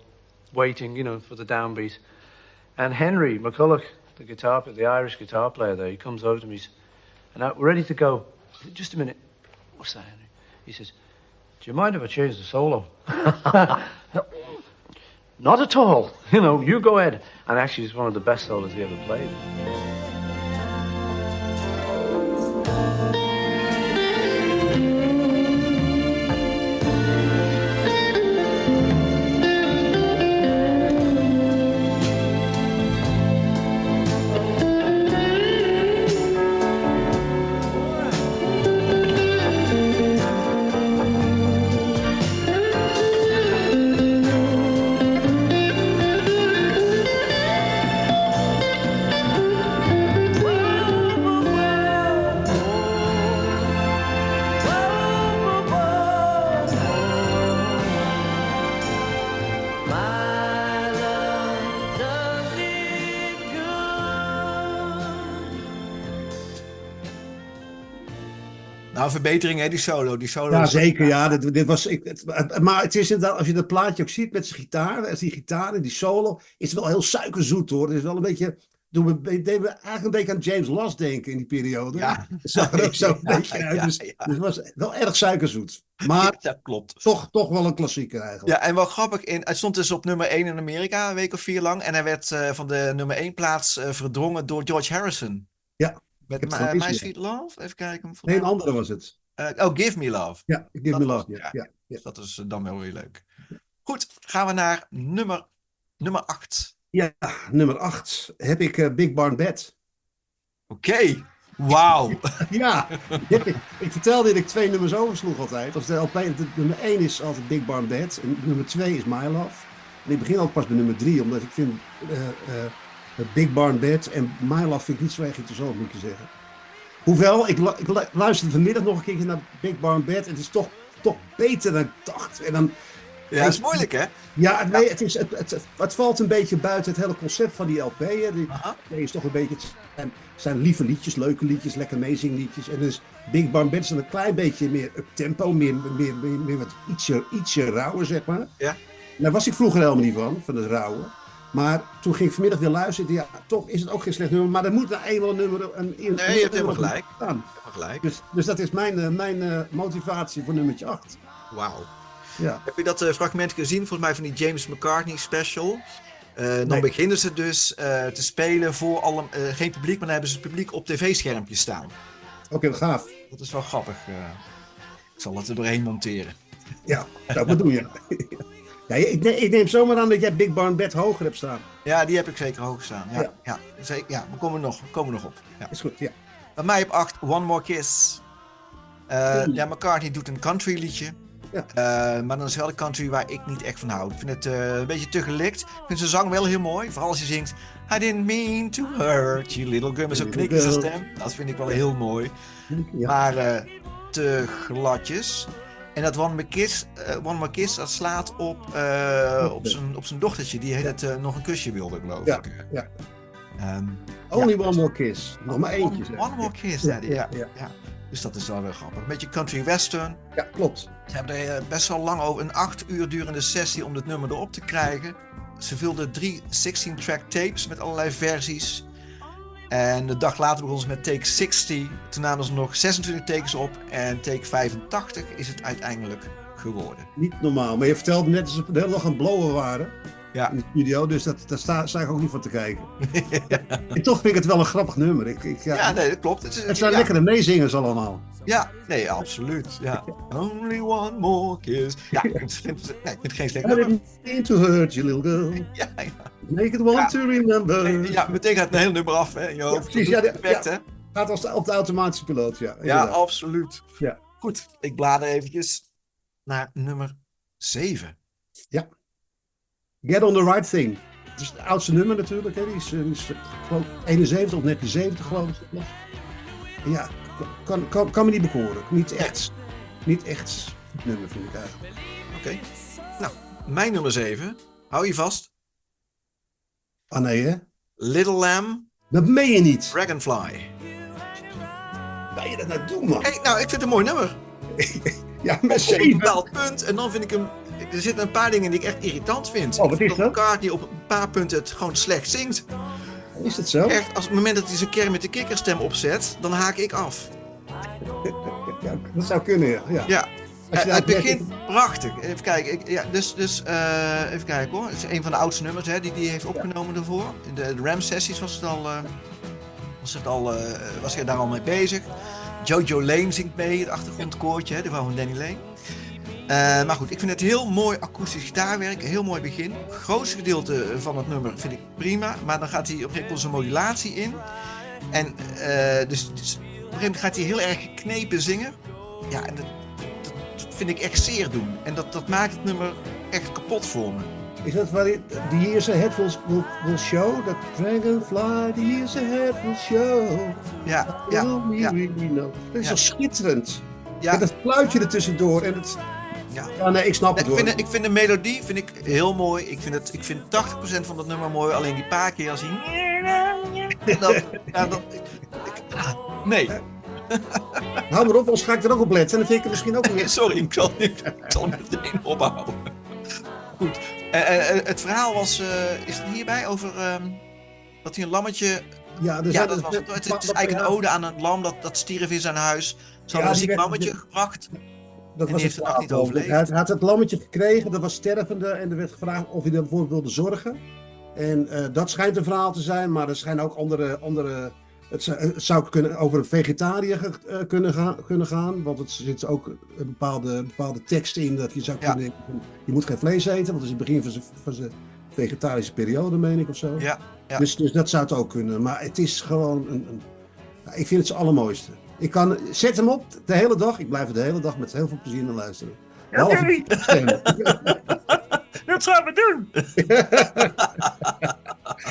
waiting, for the downbeat. And Henry McCulloch, the Irish guitar player there, he comes over to me and we're ready to go. just a minute. What's that, Henry? He says, do you mind if I change the solo? Not at all. You know, you go ahead. And actually, it's one of the best solos he ever played. Nou, verbetering hè, die solo. Ja, zeker. Ja, dit was, maar het is inderdaad, als je dat plaatje ook ziet met zijn gitaar, die gitaar en die solo, is het wel heel suikerzoet hoor. Het is wel een beetje, deed me eigenlijk een beetje aan James Last denken in die periode. Ja. Het zag er ook zo een beetje uit. Dus het was wel erg suikerzoet. Maar dat klopt. Toch wel een klassieker eigenlijk. Ja, en wel grappig, het stond dus op nummer 1 in Amerika, een week of 4 lang. En hij werd van de nummer 1 plaats verdrongen door George Harrison. Ja. Met heb het al My gezien. Sweet Love, even kijken. Nee, een andere was het. Give Me Love. Ja, Give Dat Me was Love. het, Ja. Dus dat is dan wel weer leuk. Goed, gaan we naar nummer 8. Ja, nummer 8 heb ik Big Barn Bed. Oké, wauw. Ja, ik vertelde dat ik 2 nummers oversloeg altijd. Als de LP, nummer 1 is altijd Big Barn Bed en nummer 2 is My Love. En ik begin altijd pas bij nummer 3, omdat ik vind Big Barn Bed en My Love vind ik niet zo erg interessant, moet ik zeggen. Hoewel, ik luisterde vanmiddag nog een keer naar Big Barn Bed. Het is toch beter dan ik dacht. En dan, Ja, dat is moeilijk hè? ja, nee, het valt een beetje buiten het hele concept van die LP. Hè. Die is toch een beetje, het zijn lieve liedjes, leuke liedjes, lekker meezingliedjes. En dus Big Barn Bed is een klein beetje meer up-tempo, meer wat ietsje rauwer, zeg maar. Ja. Daar was ik vroeger helemaal niet van het rauwe. Maar toen ging ik vanmiddag weer luisteren. Ja, toch is het ook geen slecht nummer. Maar er moet nou eenmaal een nummer... Nee, je hebt helemaal gelijk. Staan. Gelijk. Dus dat is mijn motivatie voor nummertje 8. Wauw. Ja. Heb je dat fragment gezien, volgens mij van die James McCartney special? Dan Nee. beginnen ze dus te spelen voor geen publiek, maar dan hebben ze het publiek op tv-schermpjes staan. Oké, gaaf. Dat is wel grappig. Ik zal het er doorheen monteren. Ja, dat bedoel je. Ja, ik neem zomaar aan dat jij Big Barn Bed hoger hebt staan. Ja, die heb ik zeker hoog staan. Ja, Ja. ja. Zeker, ja, we komen nog op. Ja. Is goed, ja. Bij mij op 8, One More Kiss. Ja, McCartney doet een country liedje. Ja. Maar dan is wel een country waar ik niet echt van hou. Ik vind het een beetje te gelikt. Ik vind zijn zang wel heel mooi. Vooral als je zingt I didn't mean to hurt you little girl. Met zo'n knik in zijn stem. Dat vind ik wel heel mooi. Ja. Maar te gladjes. En dat One More Kiss, dat slaat op zijn dochtertje. Die nog een kusje wilde, geloof Ja, ik. ja. Only One More Kiss. Nog maar eentje. zeg. One More Kiss, Ja, ja. ja. Dus dat is wel weer grappig. Een beetje country western. Ja, klopt. Ze hebben er best wel lang over, een 8 uur durende sessie om dit nummer erop te krijgen. Ze vulden 3 16-track tapes met allerlei versies. En de dag later begonnen ze met take 60. Toen namen ze nog 26 takes op. En take 85 is het uiteindelijk geworden. Niet normaal. Maar je vertelde net dat ze de hele dag aan het blowen waren. Ja. In de studio. Dus daar sta ik ook niet van te kijken. En toch vind ik het wel een grappig nummer. Ja, nee, dat klopt. Het zijn lekkere meezingers allemaal. Ja, nee, absoluut. Ja. Only one more kiss. Ja, ik vind het geen slecht I nummer. didn't mean to hurt you, little girl. Ja, ja. Make it one to remember. Ja, meteen gaat een heel nummer af, hè, in je hoofd. precies, Dat ja, is perfect, hè? Gaat op de automatische piloot, ja. Ja, inderdaad. absoluut. Ja. Goed, ik blader eventjes naar nummer 7. Get on the right thing. Het is het oudste nummer natuurlijk. Hè. Die is geloof ik 71 of net die 70 geloof ik. Ja, kan me niet bekoren. Niet echt nummer vind ik eigenlijk. Oké. Nou, mijn nummer 7. Hou je vast. Ah nee hè? Little Lamb, Dat meen je niet. Dragonfly. Kan je dat nou doen man? Hey, nou, ik vind het een mooi nummer. Ja, met Op een 7. bepaald punt. En dan vind ik hem... Er zitten een paar dingen die ik echt irritant vind. Oh, wat is dat? McCartney op een paar punten het gewoon slecht zingt. Is het zo? Echt, als op het moment dat hij zijn kern met de kikkerstem opzet, dan haak ik af. Dat zou kunnen, ja. Ja. Als je Het dat begint prachtig. Even kijken. Even kijken hoor. Het is een van de oudste nummers hè, die hij heeft opgenomen daarvoor. In de Ram-sessies was hij daar al mee bezig. Jojo Lane zingt mee, het achtergrondkoortje, hè, de vrouw van Danny Lane. Maar goed, ik vind het heel mooi akoestisch gitaarwerk. Een heel mooi begin. Het grootste gedeelte van het nummer vind ik prima. Maar dan gaat hij op een gegeven moment zijn modulatie in. En dus op een gegeven moment gaat hij heel erg geknepen zingen. Ja, en dat vind ik echt zeer doen. En dat maakt het nummer echt kapot voor me. Is dat waar The Years Ahead will show? Dat Dragonfly, The Years Ahead will show. Ja. Dat is zo schitterend. Ja. En dat fluitje ertussendoor. En het... Ja, nee, ik snap het hoor. Ik vind de melodie heel mooi. Ik vind 80% van dat nummer mooi. Alleen die paar keer als hij... Nee. Hou maar op, anders ga ik er ook op letten. En dan vind ik het misschien ook niet. Sorry, ik zal meteen ophouden. Goed. Het verhaal was... is het hierbij over... dat hij een lammetje... Ja, het is eigenlijk een ode aan een lam dat stierf in zijn huis. Ze hadden een ziek lammetje gebracht. Dat was heeft het nog niet overleefd. Hij had het lammetje gekregen, dat was stervende. En er werd gevraagd of hij ervoor wilde zorgen. En dat schijnt een verhaal te zijn, maar er schijnen ook andere het zou over een vegetariër kunnen gaan. Want het zit ook een bepaalde tekst in dat je zou kunnen... Je moet geen vlees eten, want het is het begin van zijn vegetarische periode, meen ik, of zo. Ja. Dus dat zou het ook kunnen. Maar het is gewoon ik vind het het allermooiste. Zet hem op de hele dag. Ik blijf er de hele dag met heel veel plezier naar luisteren. Dat gaan we doen!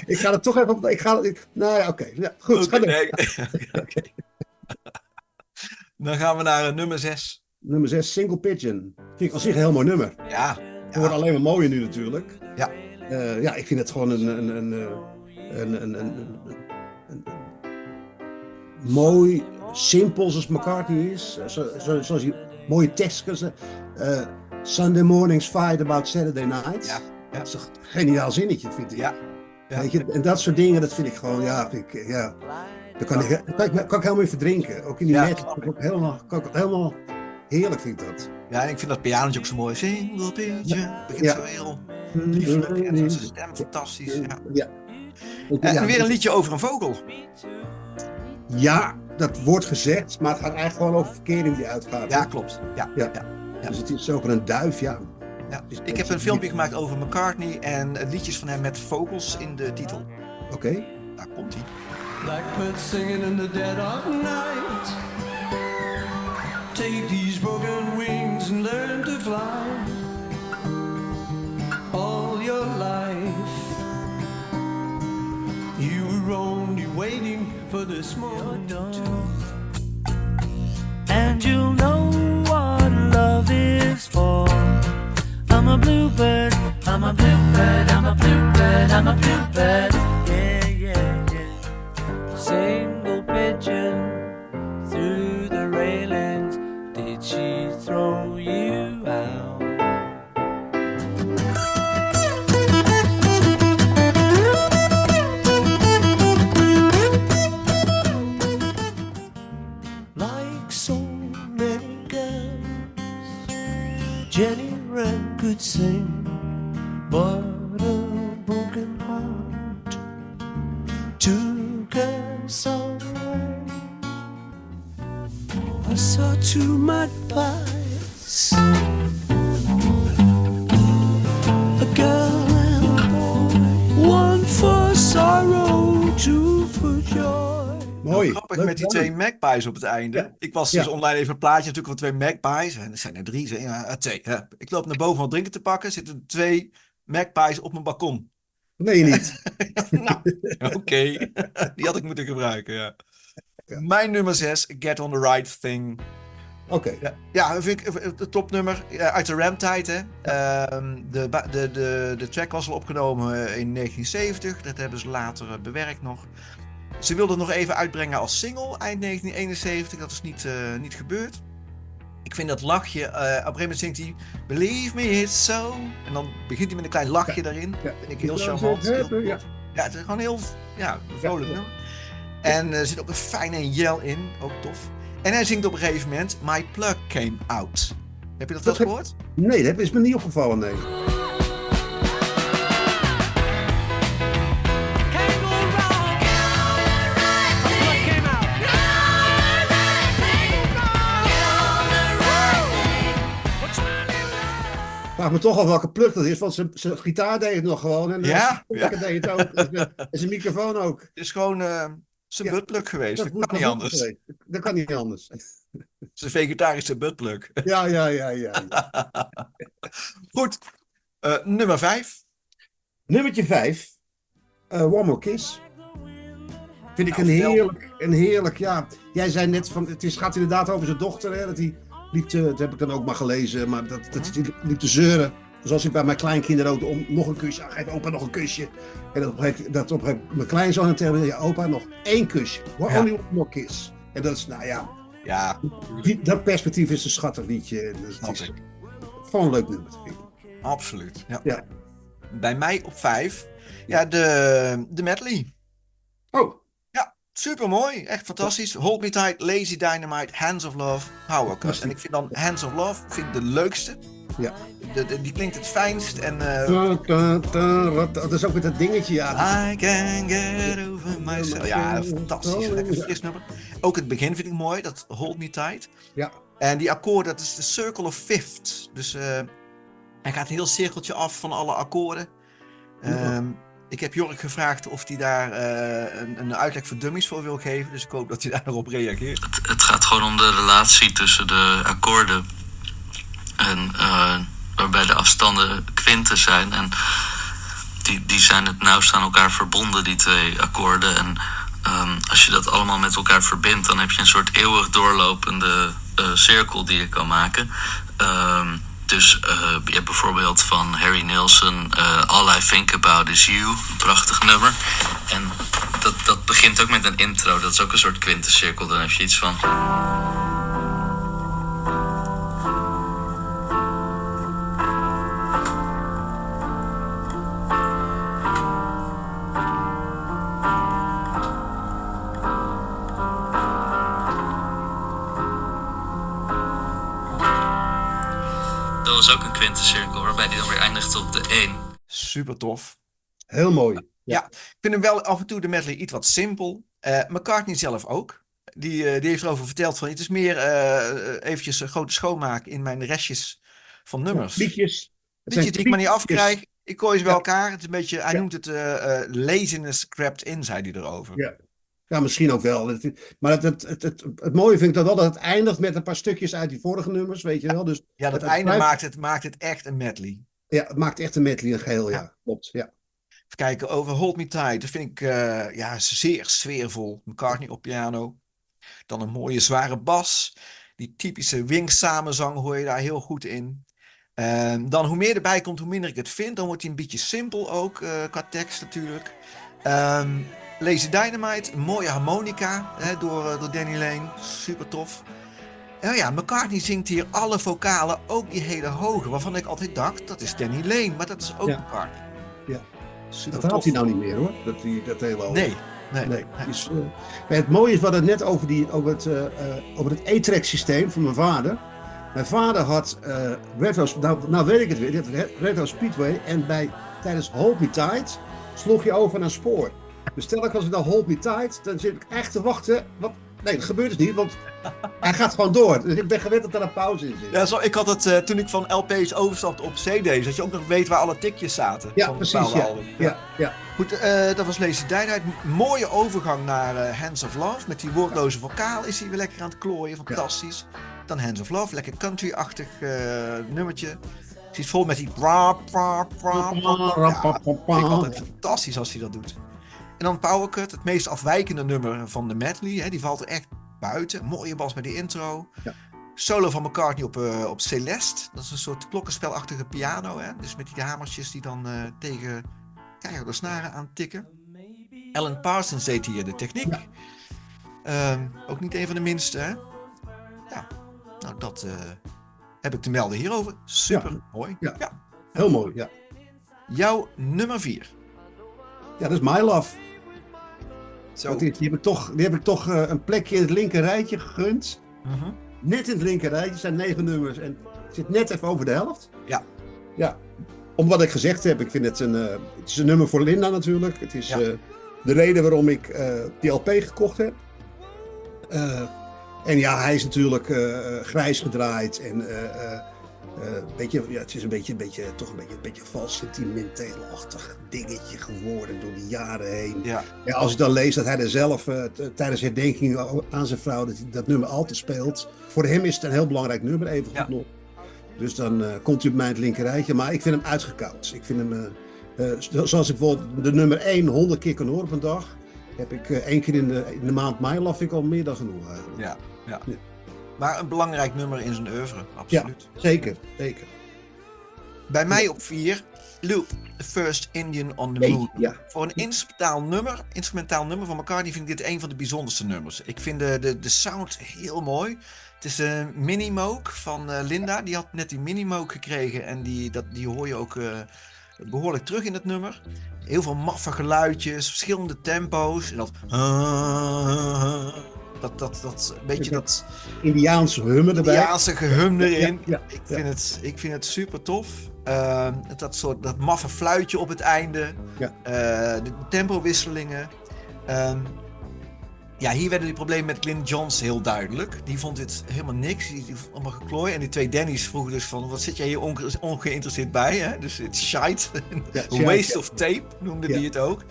Ik ga er toch even op... Nou ja, oké. Ja, goed. Okay. Dan gaan we naar nummer 6. Nummer 6, Single Pigeon. Vind ik al zich een heel mooi nummer. Ja. Het wordt alleen maar mooier nu natuurlijk. Ja. Ik vind het gewoon een mooi, simpel zoals McCartney is. Zoals hij mooie teksten. Sunday mornings fight about Saturday nights. Ja. Dat is een geniaal zinnetje, vind ik. Ja. Weet je, en dat soort dingen, dat vind ik gewoon, daar kan ik helemaal in verdrinken. Ook in die net, kan ik het helemaal heerlijk vind ik dat. Ja, en ik vind dat pianootje ook zo mooi. Single pigeon. Begint zo heel lieflijk en zijn stem fantastisch. Ja. En weer een liedje over een vogel. Ja, dat wordt gezegd, maar het gaat eigenlijk gewoon over verkering die uitgaat. Ja, klopt. Ja. Dus het is over een duif, ja. Ik heb een filmpje gemaakt over McCartney en liedjes van hem met vogels in de titel. Oké. Daar komt hij. Blackbird singing in the dead of night. Take these broken wings and learn to fly. All your life you were only waiting for this moment. And you'll know what love is for. I'm a bluebird, I'm a bluebird, I'm a bluebird, I'm a bluebird. Yeah. Single pigeon through the railings. Did she throw you out? Like so many girls, Jenny Wren could sing, but a broken heart took us away. I saw two magpies, a girl and a boy, one for sorrow, two for joy. Mooi. Grappig met die twee magpies op het einde. Ja. Ik was dus online even een plaatje natuurlijk van twee magpies. En er zijn er 3. Twee. Ik loop naar boven om drinken te pakken. Zitten 2 magpies op mijn balkon. Nee, niet. Oké. Die had ik moeten gebruiken, ja. Mijn nummer 6, Get on the Right Thing. Oké. Ja, dat vind ik het topnummer uit de Ram-tijd. Hè. De track was al opgenomen in 1970. Dat hebben ze later bewerkt nog. Ze wilden het nog even uitbrengen als single eind 1971. Dat is niet gebeurd. Ik vind dat lachje. Op een gegeven moment zingt hij Believe me it's so. En dan begint hij met een klein lachje daarin. Ja. Vind ik heel charmant. Heel Ja. ja, het is gewoon heel vrolijk nummer. En er zit ook een fijne yell in. Ook tof. En hij zingt op een gegeven moment My Plug Came Out. Heb je dat wel eens gehoord? Nee, dat is me niet opgevallen, nee. Can't go wrong. My plug came out. What's really right? Vraag me toch al welke plug dat is, want zijn gitaar deed het nog gewoon. En Ja, zijn deed het ook. En zijn microfoon ook. Het is gewoon zijn buttplug geweest. Dat moet kan niet wel anders. geweest. Dat kan niet anders. Zijn vegetarische buttplug. Ja. Goed. Nummer 5. Nummertje 5. One More Kiss. Vind ik Nou, vertel. een heerlijk, ja. Jij zei net van, gaat inderdaad over zijn dochter, hè, dat hij liep te, dat heb ik dan ook maar gelezen, maar dat hij liep te zeuren. Zoals ik bij mijn kleinkinderen ook, om nog een kusje, geef opa nog een kusje. En dat op mijn kleinzoon en tegen ja, opa nog 1 kusje. Only one more kiss. En dat is, nou ja, Ja, dat perspectief is een schattig liedje. En dus snap het is ik. gewoon een leuk nummer, vind ik. Absoluut. Ja. Ja. Bij mij op 5. Ja, de medley. Oh, Super mooi, echt fantastisch. Hold Me Tight, Lazy Dynamite, Hands of Love, Power Cut. En ik vind dan Hands of Love vind ik de leukste. ja. Die klinkt het fijnst en Dat is ook weer dat dingetje, ja. I can get over myself. Ja, fantastisch. Lekker fris nummer. Ook het begin vind ik mooi, dat Hold Me Tight. Ja. En die akkoorden, dat is de Circle of Fifths. Dus hij gaat een heel cirkeltje af van alle akkoorden. Ik heb Jork gevraagd of hij daar een uitleg voor dummies voor wil geven. Dus ik hoop dat hij daarop reageert. Het gaat gewoon om de relatie tussen de akkoorden. En waarbij de afstanden kwinten zijn. En die zijn het nauwst aan elkaar verbonden, die 2 akkoorden. En als je dat allemaal met elkaar verbindt, dan heb je een soort eeuwig doorlopende cirkel die je kan maken. Dus je hebt bijvoorbeeld van Harry Nilsson All I Think About Is You, een prachtig nummer. En dat begint ook met een intro, dat is ook een soort kwintencirkel. Dan heb je iets van... Dat was ook een kwintencirkel, waarbij die dan weer eindigt op de 1. Super tof. Heel mooi. Ja, ik vind hem wel af en toe de medley iets wat simpel. McCartney zelf ook. Die heeft erover verteld van het is meer eventjes een grote schoonmaak in mijn restjes van nummers. Liedjes. Liedjes die ik maar niet liedjes. afkrijg. Ik gooi ze bij Ja. elkaar. Het is een beetje, hij Ja. noemt het laziness crept in, zei hij erover. Ja. Ja, misschien ook wel. Maar het mooie vind ik dan wel dat het eindigt met een paar stukjes uit die vorige nummers, weet je wel. Dus Ja, dat het einde blijft- maakt het echt een medley. ja, het maakt echt een medley een geheel, ja. Ja. Klopt, ja. Even kijken, over Hold Me Tight. Dat vind ik zeer sfeervol. McCartney op piano. Dan een mooie zware bas. Die typische Wings samenzang hoor je daar heel goed in. Dan hoe meer erbij komt, hoe minder ik het vind. Dan wordt hij een beetje simpel ook, qua tekst natuurlijk. Lazy Dynamite, een mooie harmonica door Danny Lane. Super tof. Ja, McCartney zingt hier alle vocalen, ook die hele hoge. Waarvan ik altijd dacht, dat is Danny Lane. Maar dat is ook Ja. McCartney. Ja. Super Dat tof. haalt hij nou niet meer hoor, dat hele hoog. Nee. Nee. Dus, het mooie is, we hadden het net over het E-track systeem van mijn vader. Mijn vader had Red Rose, nou weet ik het weer, die had Red Rose Speedway. En tijdens Hold Me Tight sloeg je over naar spoor. Dus telkens als ik dan Hold Me Tight, dan zit ik echt te wachten. Nee, dat gebeurt dus niet, want hij gaat gewoon door. Dus ik ben gewend dat er een pauze in zit. Ja, ik had het toen ik van LP's overstapte op CD's, dat je ook nog weet waar alle tikjes zaten. Ja, van precies. bepaalde Ja. album. Ja. Goed, dat was Lazy Dynamite. Mooie overgang naar Hands of Love. Met die woordloze vocaal is hij weer lekker aan het klooien. Fantastisch. Dan Hands of Love, lekker country-achtig nummertje. Het zit vol met die bra. Ja, vind ik altijd fantastisch als hij dat doet. En dan Power Cut, het meest afwijkende nummer van de medley. Hè, die valt er echt buiten. Mooie bas bij die intro. Ja. Solo van McCartney op Celeste. Dat is een soort klokkenspelachtige piano. Hè? Dus met die hamertjes die dan tegen keiharde snaren aantikken. Alan Parsons deed hier de techniek. Ook niet een van de minste. Hè? Ja, nou dat heb ik te melden hierover. Super mooi. Ja. Heel mooi, ja. Jouw nummer 4. Ja, dat is My Love. Zo. Want die heb ik toch een plekje in het linker rijtje gegund. Net in het linker rijtje zijn 9 nummers en het zit net even over de helft. Ja. Ja, om wat ik gezegd heb, ik vind het het is een nummer voor Linda natuurlijk. Het is de reden waarom ik die LP gekocht heb. En ja, hij is natuurlijk grijs gedraaid en het is een beetje vals sentimenteel-achtig dingetje geworden door de jaren heen. Ja. Ja, als ik dan lees dat hij er zelf tijdens herdenkingen aan zijn vrouw dat nummer altijd speelt. Voor hem is het een heel belangrijk nummer, even goed nog. Dus dan komt hij op mij het linkerrijtje. Maar ik vind hem uitgekoud. Ik vind hem, zoals ik bijvoorbeeld de nummer 1 100 keer kan horen op een dag, heb ik 1 keer in de maand mei laf ik al meer dan genoeg eigenlijk. Ja. Maar een belangrijk nummer in zijn oeuvre, absoluut. Ja, zeker. Bij mij op 4, Loop, The First Indian on the Moon. Ja. Voor een instrumentaal nummer van McCartney vind ik dit een van de bijzonderste nummers. Ik vind de sound heel mooi. Het is een mini-moog van Linda. Die had net die mini-moog gekregen en die hoor je ook behoorlijk terug in het nummer. Heel veel maffe geluidjes, verschillende tempo's. En dat beetje dat Indiaanse hummen erbij. Indiaanse gehum erin. Ja. Ik vind het super tof. Dat maffe fluitje op het einde. Ja. De tempowisselingen. Hier werden die problemen met Glyn Johns heel duidelijk. Die vond dit helemaal niks. Die vond allemaal geklooi. En die twee Danny's vroegen dus van, wat zit jij hier ongeïnteresseerd bij? Hè? Dus het shite. Ja, Waste of tape noemde die het ook.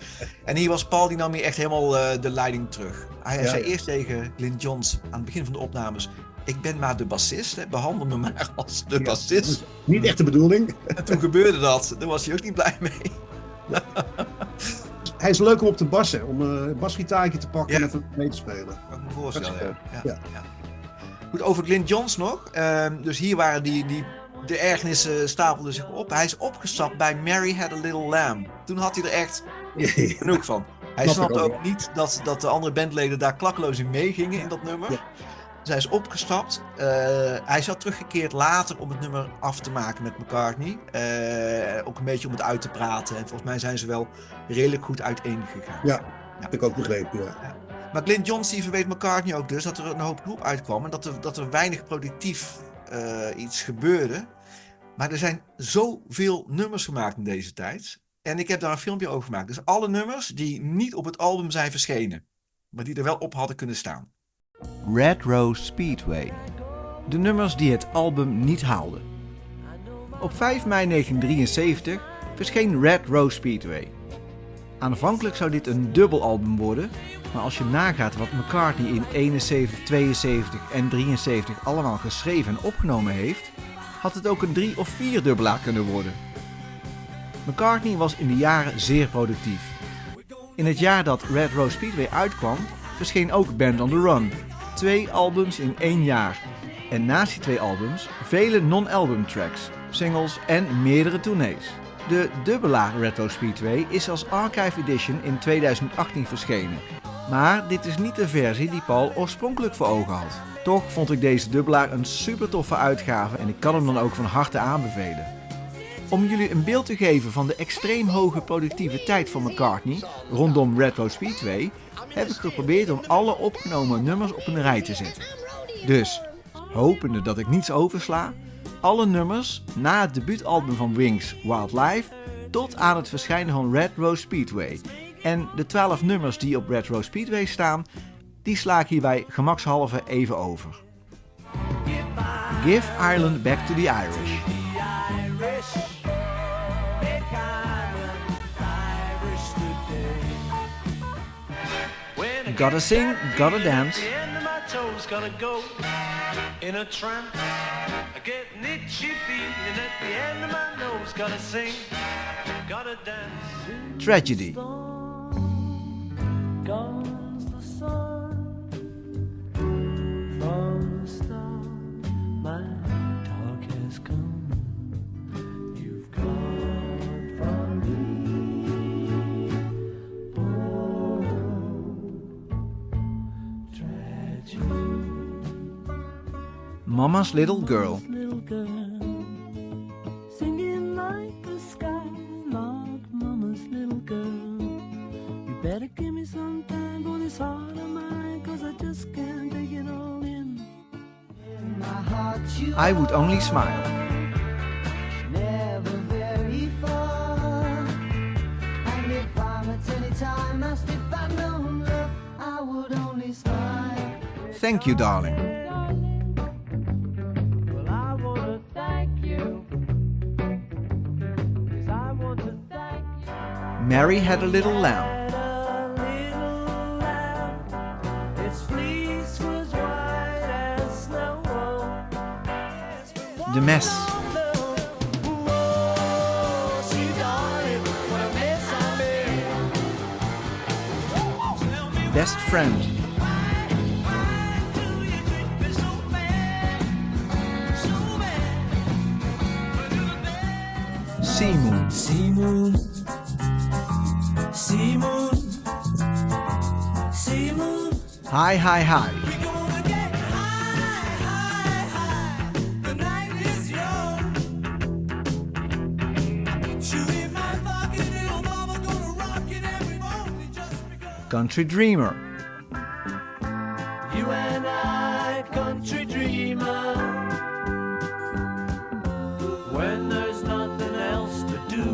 En hier was Paul, die nam hier echt helemaal de leiding terug. Hij zei eerst tegen Glyn Johns aan het begin van de opnames, ik ben maar de bassist, hè? Behandel me maar als de bassist. Niet echt de bedoeling. En toen gebeurde dat. Daar was hij ook niet blij mee. Hij is leuk om op te bassen, om een basgitaartje te pakken en even mee te spelen. Kan ik me voorstellen, Ja. Goed, over Glyn Johns nog. Dus hier waren de ergernissen stapelden zich op. Hij is opgestapt bij Mary Had a Little Lamb. Toen had hij er echt genoeg van. Hij snapte ook niet dat de andere bandleden daar klakkeloos in meegingen in dat nummer. Ja. Dus hij is opgestapt. Hij is al teruggekeerd later om het nummer af te maken met McCartney. Ook een beetje om het uit te praten. En volgens mij zijn ze wel redelijk goed uiteengegaan. Ja, heb ik ook begrepen, ja. Maar Glyn Johns die verweet McCartney ook dus dat er een hoop troep uitkwam. En dat er weinig productief iets gebeurde. Maar er zijn zoveel nummers gemaakt in deze tijd. En ik heb daar een filmpje over gemaakt. Dus alle nummers die niet op het album zijn verschenen. Maar die er wel op hadden kunnen staan. Red Rose Speedway. De nummers die het album niet haalden. Op 5 mei 1973 verscheen Red Rose Speedway. Aanvankelijk zou dit een dubbelalbum worden, maar als je nagaat wat McCartney in 71, 72 en 73 allemaal geschreven en opgenomen heeft, had het ook een 3 of 4 dubbelaar kunnen worden. McCartney was in de jaren zeer productief. In het jaar dat Red Rose Speedway uitkwam, verscheen ook Band on the Run. 2 albums in 1 jaar. En naast die 2 albums vele non-album tracks, singles en meerdere tournees. De dubbelaar Red Rose Speedway is als Archive Edition in 2018 verschenen. Maar dit is niet de versie die Paul oorspronkelijk voor ogen had. Toch vond ik deze dubbelaar een super toffe uitgave en ik kan hem dan ook van harte aanbevelen. Om jullie een beeld te geven van de extreem hoge productiviteit van McCartney rondom Red Rose Speedway, heb ik geprobeerd om alle opgenomen nummers op een rij te zetten. Dus, hopende dat ik niets oversla, alle nummers na het debuutalbum van Wings, Wild Life, tot aan het verschijnen van Red Rose Speedway. En de 12 nummers die op Red Rose Speedway staan, die sla ik hierbij gemakshalve even over. Give Ireland Back to the Irish. Gotta Sing, Gotta Dance. In a trance, getting itchy feet, and at the end of my nose, gotta sing, gotta dance. Tragedy. Comes the sun from the stars, my talk has come. You've gone from me. Oh, tragedy. Mama's Little Girl. Little girl, singing like a skylark, mama's little girl. You better give me some time for this heart of mine, 'cause I just can't take it all in. I Would Only Smile. never very far. And if I'm at any time asked if I've known love, I would only smile. Thank You Darling. Well, I wanna thank you. 'Cause I want to thank you. Mary Had a Little Lamb. Had a little lamb. Its fleece was white as snow. The Mess. Oh, see, darling, what a mess I'm in. Best Friend. Sea Moon. Sea moon, sea moon, sea moon. Hi Hi Hi. We're gonna get high, high, high. The night is young. Shoot in my pocket, little mama, gonna rock it every morning just because. Country Dreamer. You and I, country dreamer. When there's nothing else to do.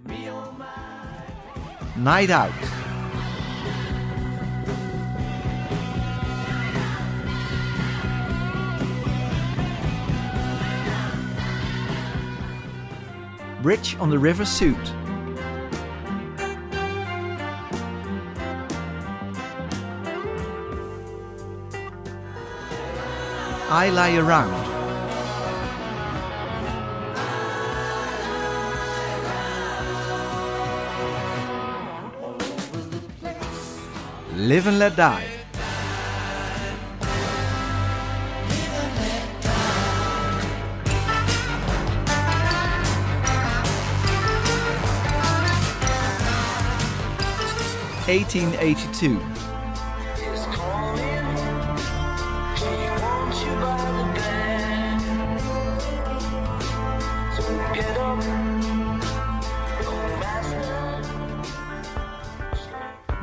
Me oh my. Night Out. Bridge on the River Suit. I Lie Around. Live and Let Die. (1882).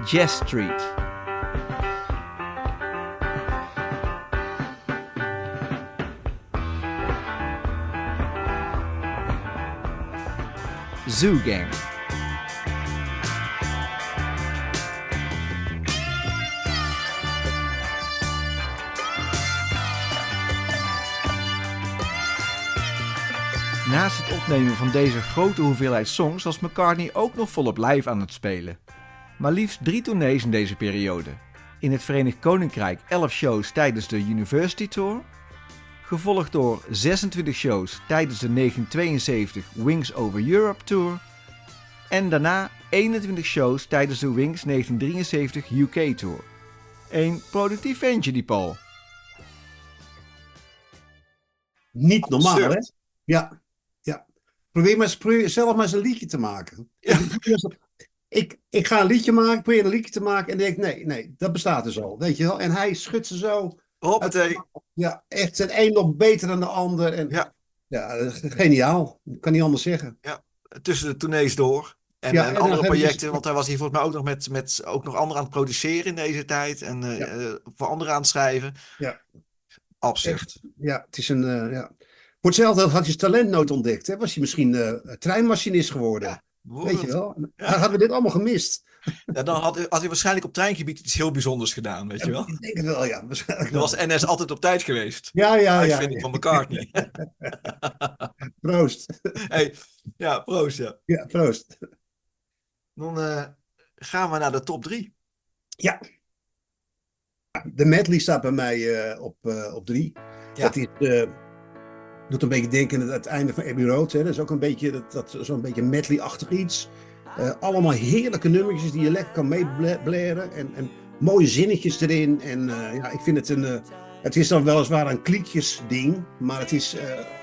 Jazz Street. Zoo Gang. Naast het opnemen van deze grote hoeveelheid songs was McCartney ook nog volop live aan het spelen. Maar liefst 3 tournees in deze periode. In het Verenigd Koninkrijk 11 shows tijdens de University Tour, gevolgd door 26 shows tijdens de 1972 Wings Over Europe Tour en daarna 21 shows tijdens de Wings 1973 UK Tour. Een productief ventje die Paul. Niet normaal, hè? Absurd. Ja. Probeer zelf maar eens een liedje te maken. Ik ga een liedje maken, probeer een liedje te maken en denk nee, dat bestaat dus al, weet je wel. En hij schudt ze zo. Hoppatee. Ja, echt, het een nog beter dan de ander. En, Ja. Geniaal. Ik kan niet anders zeggen. Tussen de tournees door. En, Ja, en en andere dan hebben ze- projecten, want hij was hier volgens mij ook nog met ook nog anderen aan het produceren in deze tijd. En voor anderen aan het schrijven. Ja. Absurd. Ja, het is een... ja. Voor hetzelfde had hij zijn talent nooit ontdekt. Hè? Was hij misschien treinmachinist geworden. Ja, Weet je wel? Hadden we dit allemaal gemist. Ja, dan had hij waarschijnlijk op treingebied iets heel bijzonders gedaan, weet je wel. Ik denk het wel, ja. Waarschijnlijk Dan wel. was NS altijd op tijd geweest. Ja. Uitvinding van McCartney. Proost. Hey, ja, proost. Ja. Ja, proost. Dan gaan we naar de top 3. Ja. De medley staat bij mij op 3. Ja. Dat is, doet een beetje denken aan het einde van Abbey Road. Hè. Dat is ook een beetje, zo'n beetje medley-achtig iets. Allemaal heerlijke nummertjes die je lekker kan meeblaren. En mooie zinnetjes erin. En ik vind het het is dan weliswaar een kliekjesding. Maar het is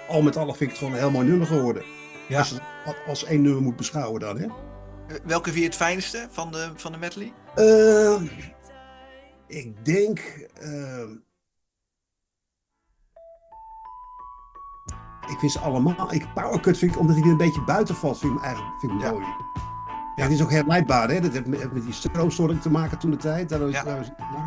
al met al vind ik het gewoon een heel mooi nummer geworden. Ja. Als je het als één nummer moet beschouwen dan, hè. Welke vind je het fijnste van de medley? Ik denk... ik vind ze allemaal... Powercut vind ik, omdat hij er een beetje buiten valt, vind ik hem eigenlijk mooi. Ja, het is ook herleidbaar, hè? Dat heeft met die stroomstoring te maken toen de tijd.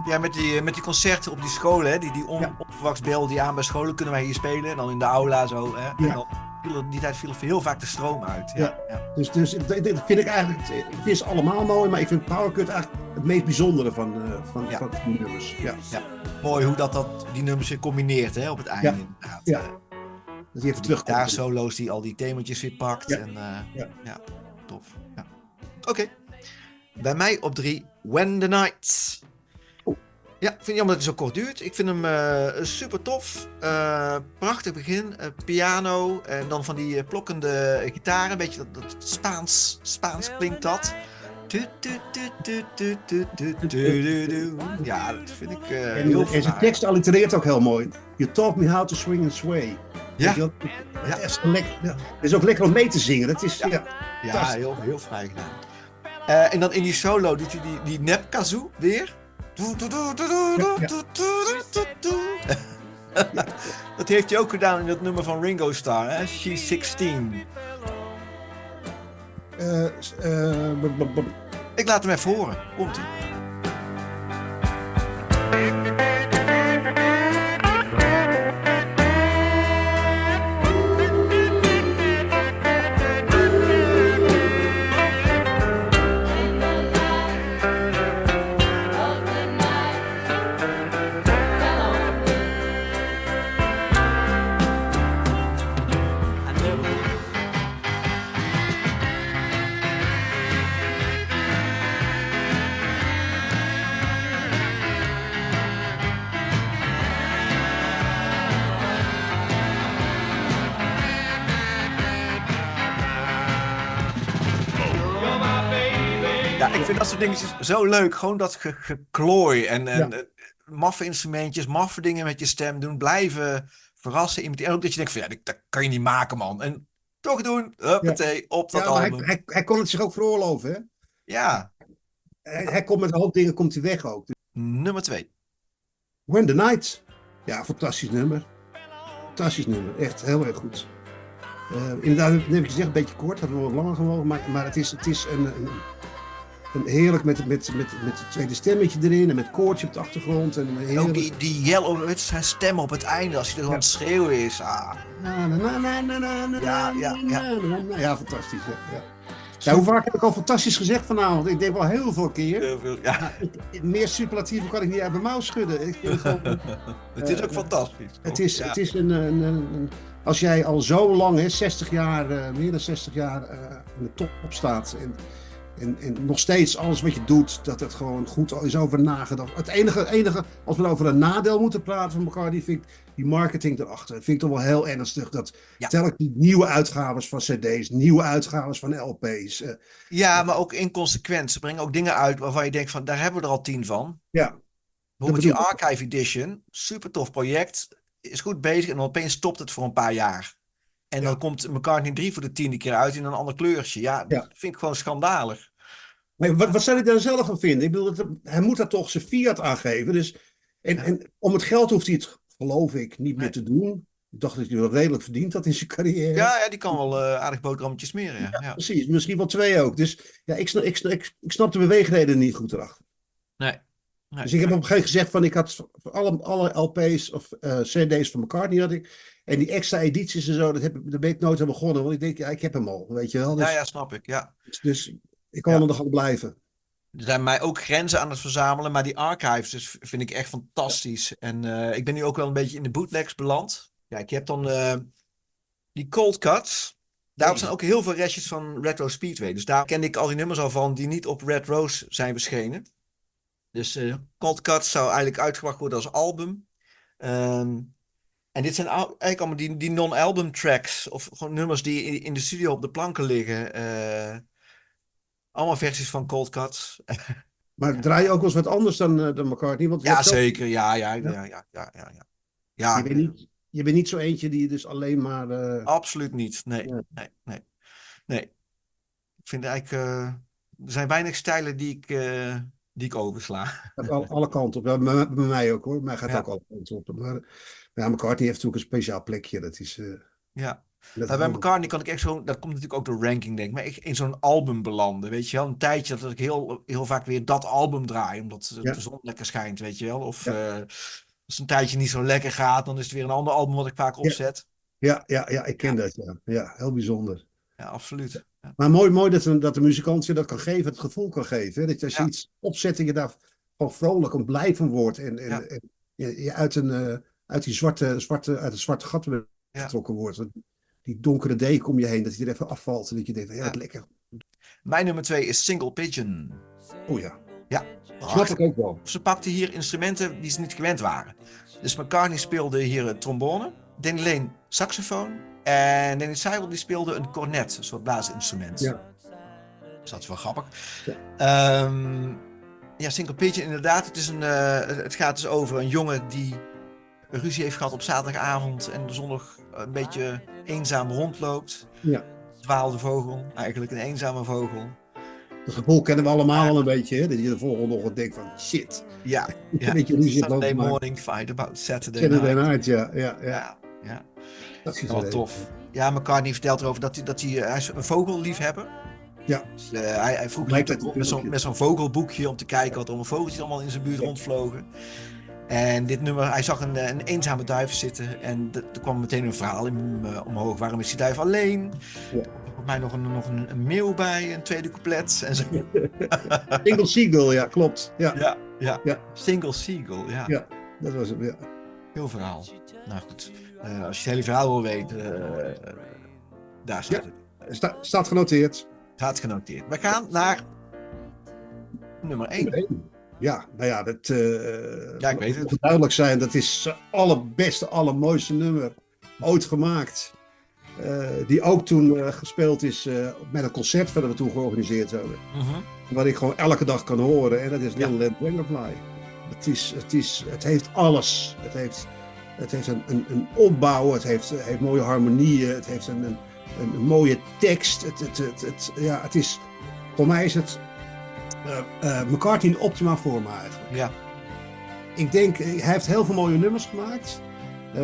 Ja, met die concerten op die scholen, hè? Die onverwachts belden die aan bij scholen, kunnen wij hier spelen. En dan in de aula zo. Hè? En dan die tijd viel heel vaak de stroom uit. Ja. Dus dit vind ik eigenlijk, het is allemaal mooi, maar ik vind Power Cut eigenlijk het meest bijzondere van de nummers. Ja. Mooi hoe die nummers weer combineert, hè, op het einde. Inderdaad. Ja. Dat hij even terugkomt. Daar solo's die al die themaatjes weer pakt. Ja. En, tof. Ja. Oké. Bij mij op 3, When the Night. Ja, ik vind het jammer dat hij zo kort duurt. Ik vind hem super tof. Prachtig begin. Piano. En dan van die plokkende gitaren. Een beetje dat Spaans klinkt dat. Ja, dat vind ik heel en zijn tekst allitereert ook heel mooi. You taught me how to swing and sway. Ja. Het is ook lekker om mee te zingen. Dat is, heel fraai gedaan. En dan in die solo doet hij die nep kazoo weer. Dat heeft hij ook gedaan in dat nummer van Ringo Starr, hè? She's 16. Ik laat hem even horen. Komt-ie. Ja, ik vind dat soort dingetjes zo leuk. Gewoon dat geklooi en maffe instrumentjes, maffe dingen met je stem doen. Blijven verrassen. En ook dat je denkt van, dat kan je niet maken, man. En toch doen. Huppatee, op dat album. Hij kon het zich ook veroorloven, hè? Ja. Hij komt met een hoop dingen komt hij weg ook. Nummer 2. When the Night. Ja, fantastisch nummer. Fantastisch nummer. Echt heel erg goed. Inderdaad, dat heb ik gezegd, een beetje kort. Hadden we wat langer gewogen. Maar het is een heerlijk met het tweede stemmetje erin. En met koortje op de achtergrond. En ook die yellow, zijn stem op het einde. Als hij er aan het schreeuwen is. Ja, fantastisch. Ja, hoe vaak heb ik al fantastisch gezegd vanavond? Ik denk wel heel veel keer. Heel veel, ja. Meer superlatieven kan ik niet uit mijn mouw schudden. Ik vind het gewoon, het is ook fantastisch. Het is als jij al zo lang, meer dan 60 jaar in de top staat. En nog steeds alles wat je doet, dat het gewoon goed is over nagedacht. Het enige, als we over een nadeel moeten praten van elkaar, vind ik die marketing erachter. Dat vind ik toch wel heel ernstig. Dat telkens die nieuwe uitgaves van cd's, nieuwe uitgaves van LP's. Maar ook inconsequent. Ze brengen ook dingen uit waarvan je denkt van, daar hebben we er al 10 van. Ja. Bijvoorbeeld die Archive Edition, super tof project, is goed bezig en dan opeens stopt het voor een paar jaar. En dan komt McCartney 3 voor de 10e keer uit in een ander kleurtje. Ja, dat vind ik gewoon schandalig. Maar wat zou hij daar zelf van vinden? Ik bedoel, hij moet daar toch zijn fiat aangeven. Dus, en om het geld hoeft hij het, geloof ik, niet meer te doen. Ik dacht dat hij wel redelijk verdient had in zijn carrière. Ja, die kan wel aardig boterhammetjes smeren. Ja. Precies, misschien wel 2 ook. Dus ja, ik snap de beweegreden niet goed erachter. Nee. Dus ik heb op een gegeven moment gezegd van, ik had alle LP's of cd's van McCartney had ik. En die extra edities en zo, daar ben ik nooit aan begonnen. Want ik denk, ik heb hem al, weet je wel. Dus, ja, snap ik, ja. Dus ik kan er nog gewoon blijven. Er zijn mij ook grenzen aan het verzamelen, maar die archives vind ik echt fantastisch. En ik ben nu ook wel een beetje in de bootlegs beland. Ja, ik heb dan die Cold Cuts. Daarop zijn ook heel veel restjes van Retro Speedway. Dus daar kende ik al die nummers al van die niet op Red Rose zijn verschenen. Dus Cold Cuts zou eigenlijk uitgebracht worden als album. En dit zijn eigenlijk allemaal die non-album tracks. Of gewoon nummers die in de studio op de planken liggen. Allemaal versies van Cold Cuts. Maar draai je ook wel eens wat anders dan McCartney? Want ja, zeker. Ja. Je bent niet zo eentje die dus alleen maar... Absoluut niet. Nee. Ik vind eigenlijk... er zijn weinig stijlen die ik oversla. Alle kanten op. Ja, bij mij ook hoor. Mij gaat ook alle kanten op. Maar McCartney heeft natuurlijk een speciaal plekje. Dat is... Dat Maar bij is McCartney kan ik echt zo, dat komt natuurlijk ook door ranking denk ik, maar echt in zo'n album belanden, weet je wel. Een tijdje dat ik heel vaak weer dat album draai, omdat Ja. de zon lekker schijnt, weet je wel. Of Ja. als het een tijdje niet zo lekker gaat, dan is het weer een ander album wat ik vaak opzet. Ja, ik ken Ja. dat. Ja. Ja, heel bijzonder. Ja, absoluut. Ja. Maar mooi dat de muzikant je dat kan geven, het gevoel kan geven. Hè? Dat je als je Ja. iets opzet, dat je daar gewoon vrolijk en blij van wordt. En Ja. je uit die uit het zwarte gat weer Ja. getrokken wordt. Die donkere deken om je heen, dat hij er even afvalt. En dat je denkt, ja, Ja. lekker. Mijn nummer 2 is Single Pigeon. Oh ja, Ja, snap ik ook wel. ze pakten hier instrumenten die ze niet gewend waren. Dus McCartney speelde hier trombone, Danny Lane saxofoon en Danny Seibel die speelde een cornet, een soort blaasinstrument. Ja. Dus dat is wel grappig. Ja. Ja, Single Pigeon inderdaad. Het gaat dus over een jongen die ruzie heeft gehad op zaterdagavond en de zondag een beetje eenzaam rondloopt. Ja. Dwaalde vogel, eigenlijk een eenzame vogel. Dat gevoel kennen we allemaal wel een beetje. Hè? Dat je de volgende ochtend denkt van, shit. Ja, Een beetje ruzie hebt Saturday lopen morning fight about Saturday Saturday night. night, ja. Ja, Dat is wel tof. Ja, McCartney vertelt erover hij is een vogelliefhebber. Ja. Dus, hij vroeg Lijkt liep het ook een met filmpje. zo'n vogelboekje om te kijken wat er allemaal vogeltjes allemaal in zijn buurt rondvlogen. En dit nummer, hij zag een eenzame duif zitten en er kwam meteen een verhaal in omhoog. Waarom is die duif alleen? Ja. Er kwam voor mij nog een meeuw bij, een tweede couplet. En zo. Single Seagull, ja, klopt. Ja, Ja. Single Seagull, ja. Ja. Dat was het, ja. Heel verhaal. Nou goed, als je het hele verhaal wil weten, daar staat het. Staat genoteerd. Staat genoteerd. We gaan naar nummer 1. Ja, nou ja, dat Ja, ik weet het. moet duidelijk zijn. Dat is het allerbeste, allermooiste nummer ooit gemaakt. Die ook toen gespeeld is met een concert dat we toen georganiseerd hebben. Wat ik gewoon elke dag kan horen. En dat is Little Land Dragonfly. Het heeft alles. Het heeft een opbouw. Het heeft mooie harmonieën. Het heeft een mooie tekst. Het is, voor mij is het McCartney in optima forma eigenlijk. Ja. Ik denk, hij heeft heel veel mooie nummers gemaakt.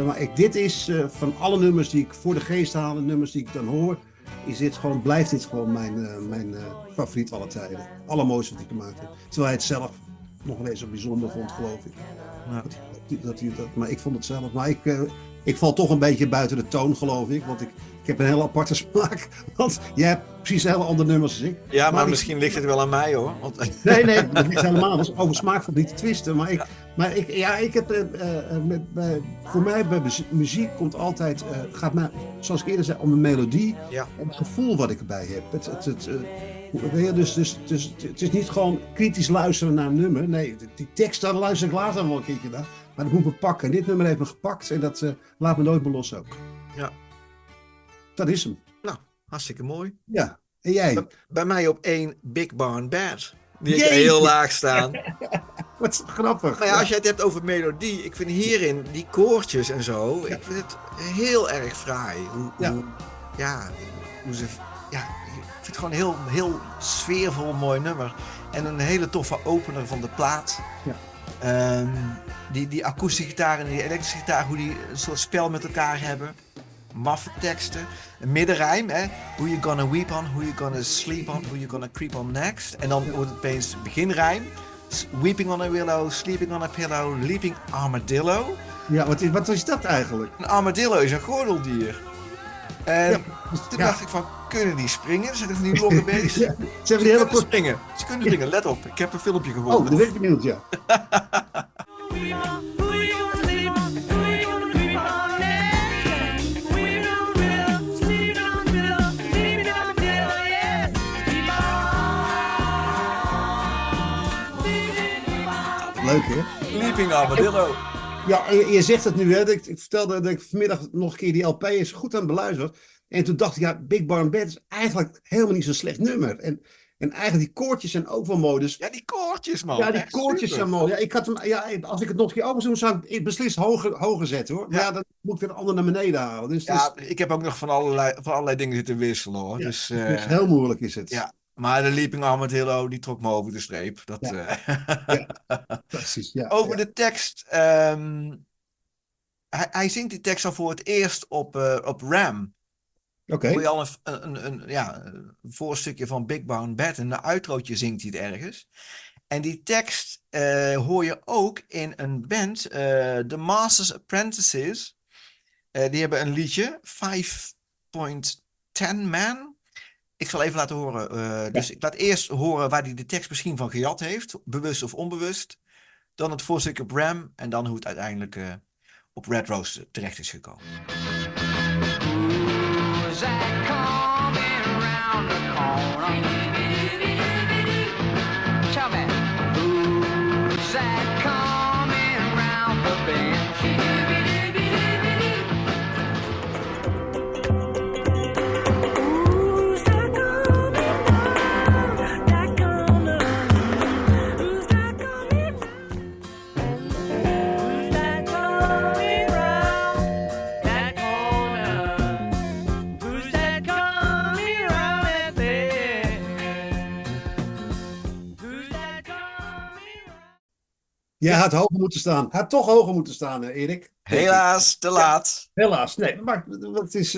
Maar dit is van alle nummers die ik voor de geest haal, de nummers die ik dan hoor, blijft dit gewoon mijn favoriet alle tijden. Allermooiste wat hij gemaakt heeft. Terwijl hij het zelf nog wel eens zo bijzonder vond, geloof ik. Ja. Maar ik vond het zelf. Maar ik val toch een beetje buiten de toon, geloof ik. Want ik heb een hele aparte smaak. Want jij hebt precies hele andere nummers als ik. Ja, maar ik- misschien ligt het wel aan mij hoor. Want... Nee, dat ligt helemaal. Dat is over smaak valt niet te twisten. Maar voor mij bij muziek komt altijd, gaat mij, zoals ik eerder zei, om een melodie Ja. en het gevoel wat ik erbij heb. Dus het is niet gewoon kritisch luisteren naar een nummer. Nee, die tekst, daar luister ik later wel een keertje naar. Maar dat moet me pakken. En dit nummer heeft me gepakt en dat laat me nooit meer los ook. Ja. Dat is hem. Nou, hartstikke mooi. Ja. En jij? Bij mij op 1 Big Barn Bad. Die heeft Jeetje. heel laag staan. Wat grappig. Maar ja, als je het hebt over melodie, ik vind hierin die koortjes en zo, ik vind het heel erg fraai. Hoe ze, ik vind het gewoon een heel sfeervol mooi nummer. En een hele toffe opener van de plaat. Ja. Die akoestische gitaar en die elektrische gitaar, hoe die een soort spel met elkaar hebben. Maffe teksten. Een middenrijm, hè. Who you gonna weep on, who you gonna sleep on, who you gonna creep on next. En dan wordt het opeens beginrijm. Weeping on a willow, sleeping on a pillow, leaping armadillo. Ja, wat is dat eigenlijk? Een armadillo is een gordeldier. En Ja, toen ja. dacht ik van, kunnen die springen? Er zitten van die longe beesten. Ja, ze hebben die hele kunnen kort... springen. Ze kunnen springen, let op. Ik heb een filmpje Oh, gevonden. dat ben ik benieuwd, ja. Leuk, hè? Leaping armadillo. Ja, en je zegt het nu, hè? Ik vertelde dat ik vanmiddag nog een keer die LP eens goed aan het beluisteren was. En toen dacht ik, ja, Big Barn Bad is eigenlijk helemaal niet zo'n slecht nummer. En eigenlijk die koortjes zijn ook wel mooi. Dus Ja, die koortjes, man. ja, die Echt koortjes super. zijn mooi. Ja, ik had hem, als ik het nog een keer over zou doen, zou ik het beslist hoger zetten, hoor. Maar Ja. ja, dan moet ik weer een ander naar beneden halen. Dus Ja, ik heb ook nog van allerlei dingen zitten wisselen, hoor. ja, Dus, dus heel moeilijk is het. ja. Maar de Leaping Armadillo, die trok me over de streep. Dat, Ja. Precies. Ja, Over ja. de tekst. Hij zingt die tekst al voor het eerst op Ram. Oké. hoor je al een voorstukje van Big Brown Bad. En een outrootje zingt hij het ergens. En die tekst hoor je ook in een band, The Masters Apprentices. Die hebben een liedje, 5.10 Man. Ik zal even laten horen. Dus ik laat eerst horen waar hij de tekst misschien van gejat heeft, bewust of onbewust. Dan het voorstukje op Ram en dan hoe het uiteindelijk op Red Rose terecht is gekomen. Who's that coming round the corner? Tell me, who's that coming round the bend? Who's that coming down that corner? Who's that coming? Who's that coming round that corner? Who's that coming round that bend? Who's that coming round? Jij had hoger moeten staan. Had toch hoger moeten staan, Erik. Helaas, te laat. Helaas. Nee, maar het is,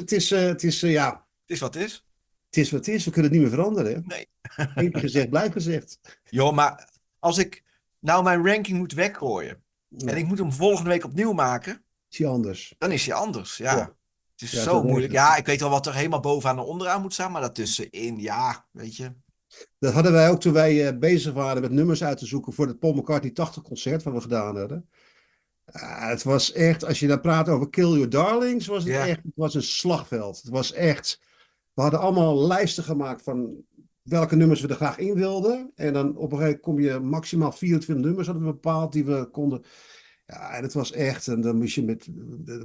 ja, Het is wat het is. het is wat het is. We kunnen het niet meer veranderen. Hè? Nee. Eén keer gezegd, blijf gezegd. Joh, maar als ik nou mijn ranking moet weggooien en ik moet hem volgende week opnieuw maken, Is hij anders. dan is hij anders. Ja. Ja. Het is Ja, zo dat is moeilijk. het. Ja, ik weet wel wat er helemaal bovenaan en onderaan moet staan, maar daartussenin, ja, weet je. Dat hadden wij ook toen wij bezig waren met nummers uit te zoeken voor het Paul McCartney 80 concert wat we gedaan hadden. Het was echt, als je daar praat over Kill Your Darlings, was het Ja. echt, het was een slagveld. Het was echt, we hadden allemaal lijsten gemaakt van welke nummers we er graag in wilden. En dan op een gegeven moment kom je maximaal 24 nummers hadden we bepaald die we konden. Ja, en het was echt, en dan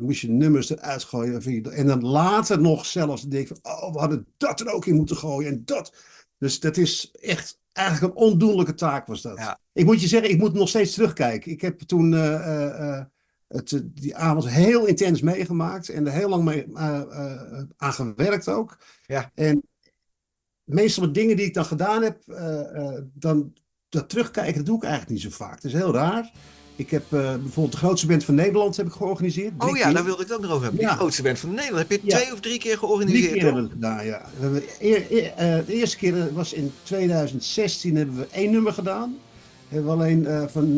moest je nummers eruit gooien. En dan later nog zelfs denk je van, oh, we hadden dat er ook in moeten gooien en dat. Dus dat is echt eigenlijk een ondoenlijke taak was dat. Ja. Ik moet je zeggen, ik moet nog steeds terugkijken. Ik heb toen die avond heel intens meegemaakt en er heel lang mee aan gewerkt ook. Ja. En meestal de dingen die ik dan gedaan heb, dan dat terugkijken, dat doe ik eigenlijk niet zo vaak. Het is heel raar. Ik heb bijvoorbeeld de grootste band van Nederland heb ik georganiseerd. Oh ja, daar wilde ik het ook nog over hebben. Ja. Die grootste band van Nederland. Heb je Ja. 2 of 3 keer 3 georganiseerd? keer hebben we het gedaan, ja. We hebben de eerste keer was in 2016 hebben we 1 nummer gedaan. Hebben we alleen van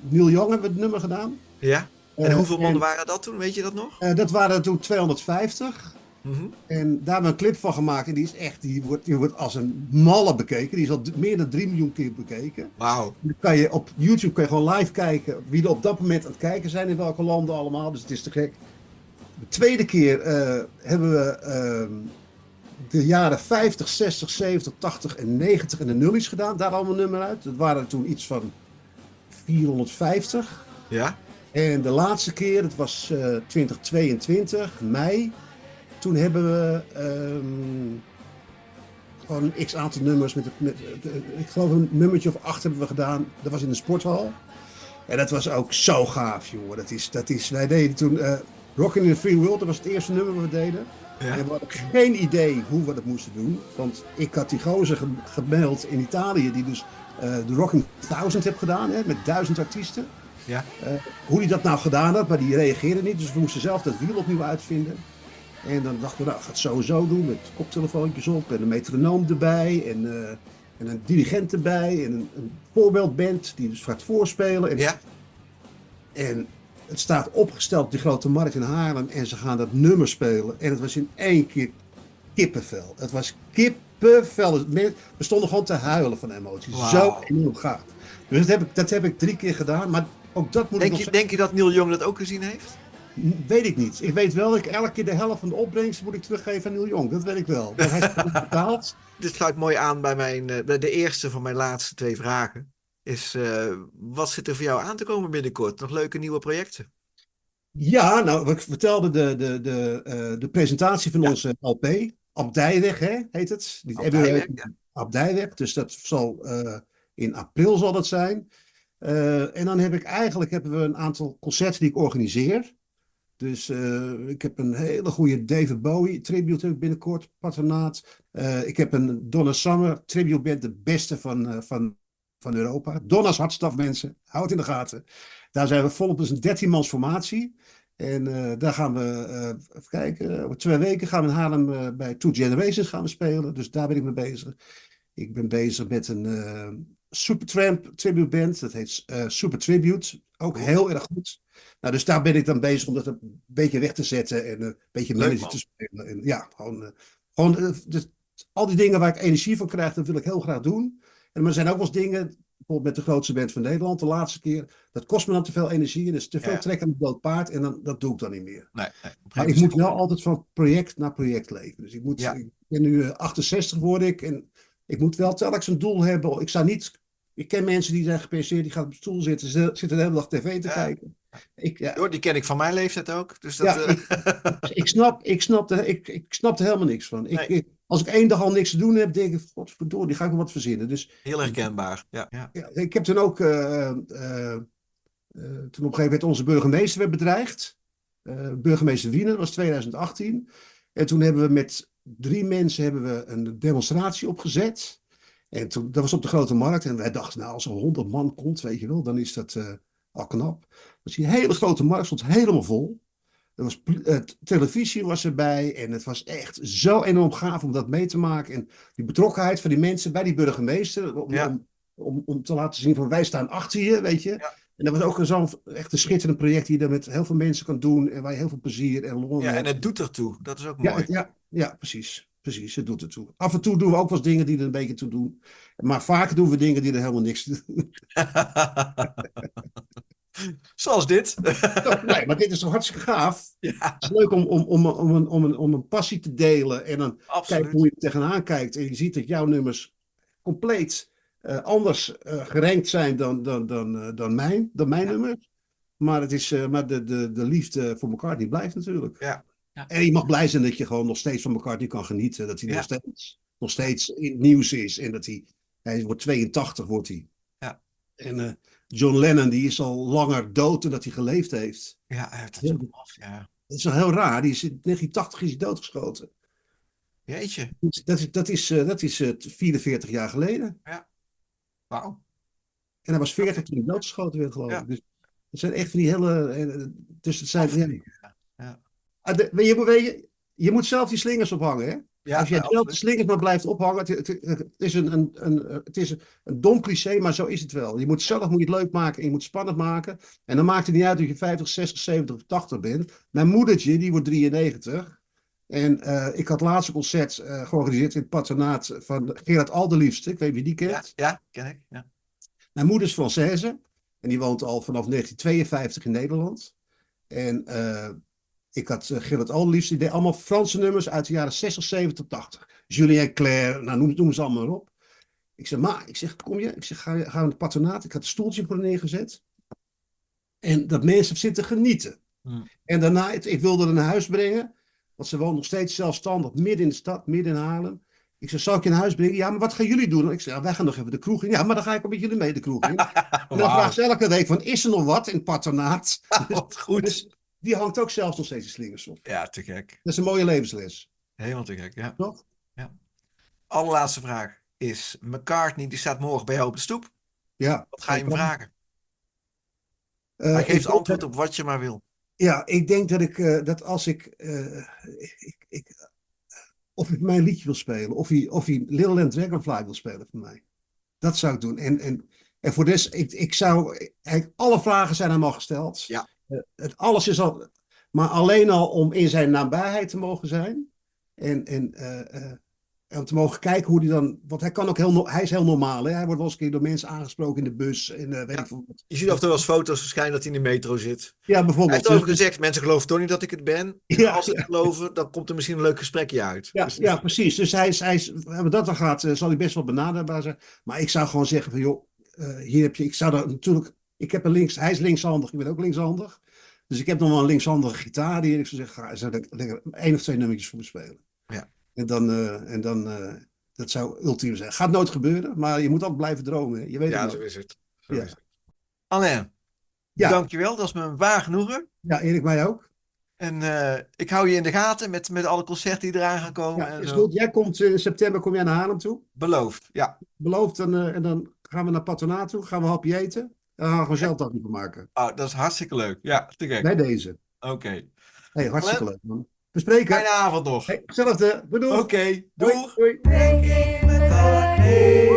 Neil Young hebben we het nummer gedaan. Ja. En hoeveel en- man waren dat toen? Weet je dat nog? Dat waren toen 250. Mhm. En daar hebben we een clip van gemaakt. En die is echt, die wordt als een malle bekeken. Die is al meer dan 3 miljoen keer bekeken. Wauw. Dan kan je op YouTube kan je gewoon live kijken wie er op dat moment aan het kijken zijn in welke landen allemaal. Dus het is te gek. De tweede keer hebben we de jaren 50, 60, 70, 80 en 90 en de nullies gedaan. Daar allemaal nummer uit. Dat waren er toen iets van 450. Ja. En de laatste keer, dat was 2022, mei. Toen hebben we gewoon een x-aantal nummers. Ik geloof een nummertje of 8 hebben we gedaan. Dat was in de sporthal. En dat was ook zo gaaf, jongen. Wij deden toen Rockin' in the Free World. Dat was het eerste nummer wat we deden. Ja. En we hadden geen idee hoe we dat moesten doen. Want ik had die gozer gemaild in Italië. Die dus de Rockin' 1000 heeft gedaan. Hè, met 1000 artiesten. Ja. Hoe hij dat nou gedaan had, maar die reageerde niet. Dus we moesten zelf dat wiel opnieuw uitvinden. En dan dachten we, nou, ik ga het sowieso doen. Met koptelefoontjes op en een metronoom erbij. En een dirigent erbij. En een voorbeeldband die dus gaat voorspelen. Ja. En het staat opgesteld op die grote markt in Haarlem. En ze gaan dat nummer spelen. En het was in 1 keer kippenvel. Het was kippenvel. We stonden gewoon te huilen van emoties. Wauw. Zo enorm gaaf. Dus dat heb ik 3 keer gedaan. Maar ook dat moet ik nog Denk je dat Neil Young dat ook gezien heeft? Weet ik niet. Ik weet wel dat ik elke keer de helft van de opbrengst moet ik teruggeven aan Neil Young. Dat weet ik wel. Maar hij is goed betaald. Dit sluit mooi aan bij bij de eerste van mijn laatste 2 vragen. Is, wat zit er voor jou aan te komen binnenkort? Nog leuke nieuwe projecten? Ja, nou, ik vertelde de presentatie van Ja. onze LP. Abdijweg, hè, heet het. Niet Abdijweg, ja. Abdijweg. Dus dat zal in april zal dat zijn. En dan hebben we een aantal concerten die ik organiseer. Dus ik heb een hele goede David Bowie tribute binnenkort, patronaat. Ik heb een Donna Summer tribute band, de beste van Europa. Donna's Hartstaf, mensen, houd het in de gaten. Daar zijn we volop, dus een 13-mans formatie. En daar gaan we, even kijken, over 2 weken gaan we in Haarlem bij Two Generations gaan we spelen. Dus daar ben ik mee bezig. Ik ben bezig met een Supertramp tribute band. Dat heet Super Tribute. Ook heel erg goed. Nou, dus daar ben ik dan bezig om dat een beetje weg te zetten en een beetje manager man. te spelen. En ja, gewoon dus al die dingen waar ik energie van krijg, dat wil ik heel graag doen. En er zijn ook wel eens dingen, bijvoorbeeld met de grootste band van Nederland, de laatste keer. Dat kost me dan te veel energie en is te veel trek aan het dood paard en dat doe ik dan niet meer. Nee, Maar ik moet wel altijd van project naar project leven. Dus ik ben nu 68 word ik en ik moet wel telkens een doel hebben. Ik ken mensen die zijn gepensioneerd, die gaan op de stoel zitten, zitten de hele dag tv te kijken. Die ken ik van mijn leeftijd ook. Dus Ik snap er helemaal niks van. Nee. Als ik 1 dag al niks te doen heb, denk ik, godverdorie, die ga ik wel wat verzinnen. Dus heel herkenbaar. Ja. ik heb toen ook, toen op een gegeven moment werd onze burgemeester werd bedreigd. Burgemeester Wiener, dat was 2018. En toen hebben we met 3 mensen een demonstratie opgezet. En toen, dat was op de Grote Markt. En wij dachten, nou, als er 100 man komt, weet je wel, dan is dat al knap. Dus die hele Grote Markt stond helemaal vol. Televisie was erbij en het was echt zo enorm gaaf om dat mee te maken. En die betrokkenheid van die mensen bij die burgemeester, om te laten zien van wij staan achter je, weet je. Ja. En dat was ook zo'n echt een schitterend project die je dan met heel veel mensen kan doen en waar je heel veel plezier en lol en het doet ertoe, dat is ook mooi. Ja, precies. Precies, het doet ertoe. Af en toe doen we ook wel eens dingen die er een beetje toe doen. Maar vaak doen we dingen die er helemaal niks toe doen. Zoals dit. Nee, maar dit is toch hartstikke gaaf. Ja. Het is leuk om een passie te delen. En dan kijken hoe je er tegenaan kijkt. En je ziet dat jouw nummers compleet anders gerankt zijn dan mijn nummers. Maar, de liefde voor McCartney blijft natuurlijk. Ja. En je mag blij zijn dat je gewoon nog steeds van McCartney kan genieten. Dat hij nog steeds in het nieuws is. En dat hij wordt 82, wordt hij. Ja. En John Lennon, die is al langer dood dan dat hij geleefd heeft. Ja, hij heeft het ook af, ja. Dat is wel heel raar. In 1980 is hij doodgeschoten. Jeetje. Dat is 44 jaar geleden. Ja. Wauw. En hij was 40 toen hij doodgeschoten werd, geloof ik. Dus het zijn echt van die hele... Dus het zijn... Je moet zelf die slingers ophangen, hè? Ja, als jij zelf de slingers maar blijft ophangen, het is een dom cliché, maar zo is het wel. Je moet het leuk maken en je moet het spannend maken. En dan maakt het niet uit of je 50, 60, 70 of 80 bent. Mijn moedertje, die wordt 93. En ik had laatst een concert georganiseerd in het patronaat van Gerard Alderliefste. Ik weet wie die kent. Ja, ken ik. Ja. Mijn moeder is Française en die woont al vanaf 1952 in Nederland. En... ik had Gerard Alderliefste, die deed allemaal Franse nummers uit de jaren 60, 70, 80. Julien Clerc, nou noem ze allemaal op. Ik zeg, kom je? Ik zeg, ga naar het patronaat. Ik had een stoeltje voor neergezet. En dat mensen zitten genieten. En daarna, ik wilde haar naar huis brengen. Want ze woont nog steeds zelfstandig, midden in de stad, midden in Haarlem. Ik zeg, zal ik je naar huis brengen? Ja, maar wat gaan jullie doen? Ik zeg, wij gaan nog even de kroeg in. Ja, maar dan ga ik ook met jullie mee de kroeg in. En dan vraagt ze elke week van, is er nog wat in het patronaat? Wat goed. Dus die hangt ook zelfs nog steeds de slingers op. Ja, te gek. Dat is een mooie levensles. Helemaal te gek, ja. Toch? Ja. Allerlaatste vraag is, McCartney die staat morgen bij jou op de stoep. Ja. Wat ga je hem vragen? Hij geeft antwoord op wat je maar wil. Ja, ik denk dat als ik of ik mijn liedje wil spelen, of hij Little Land Dragonfly wil spelen voor mij. Dat zou ik doen. En voor des, alle vragen zijn hem al gesteld. Ja. Alles is al, maar alleen al om in zijn nabijheid te mogen zijn. En om te mogen kijken hoe hij dan, want hij kan ook hij is heel normaal. Hè? Hij wordt wel eens een keer door mensen aangesproken in de bus. En, weet ik veel. Je ziet of er wel eens foto's verschijnen dat hij in de metro zit. Ja, bijvoorbeeld. Hij heeft over gezegd, mensen geloven toch niet dat ik het ben. Ja, als ze het geloven, dan komt er misschien een leuk gesprekje uit. Ja, precies. Dus wat dat dan gaat, zal hij best wel benaderbaar zijn. Maar ik zou gewoon zeggen van, joh, hier heb je, ik zou er natuurlijk, hij is linkshandig, ik ben ook linkshandig. Dus ik heb nog wel een linkshandige gitaar die ik zou zeggen, ga lekker 1 of 2 nummertjes voor me spelen. Ja. En dan dat zou ultiem zijn. Gaat nooit gebeuren, maar je moet altijd blijven dromen. Hè? Je weet Ja, zo is het. Ja. Is het. Alain, dankjewel. Dat is me een waar genoegen. Ja, Erik, mij ook. En ik hou je in de gaten met alle concerten die eraan gaan komen. Ja, is goed. Jij komt in september naar Haarlem toe. Beloofd, ja. Beloofd, en dan gaan we naar Patronaat toe. Gaan we een hapje eten. En dan gaan we zelf dat niet van maken. Oh, dat is hartstikke leuk. Ja, te gek. Bij deze. Oké. Hey, hartstikke leuk, man. We spreken. Fijne avond nog. Hey, hetzelfde. Bedoel. Oké, doeg. Doei. Ranking McCartney.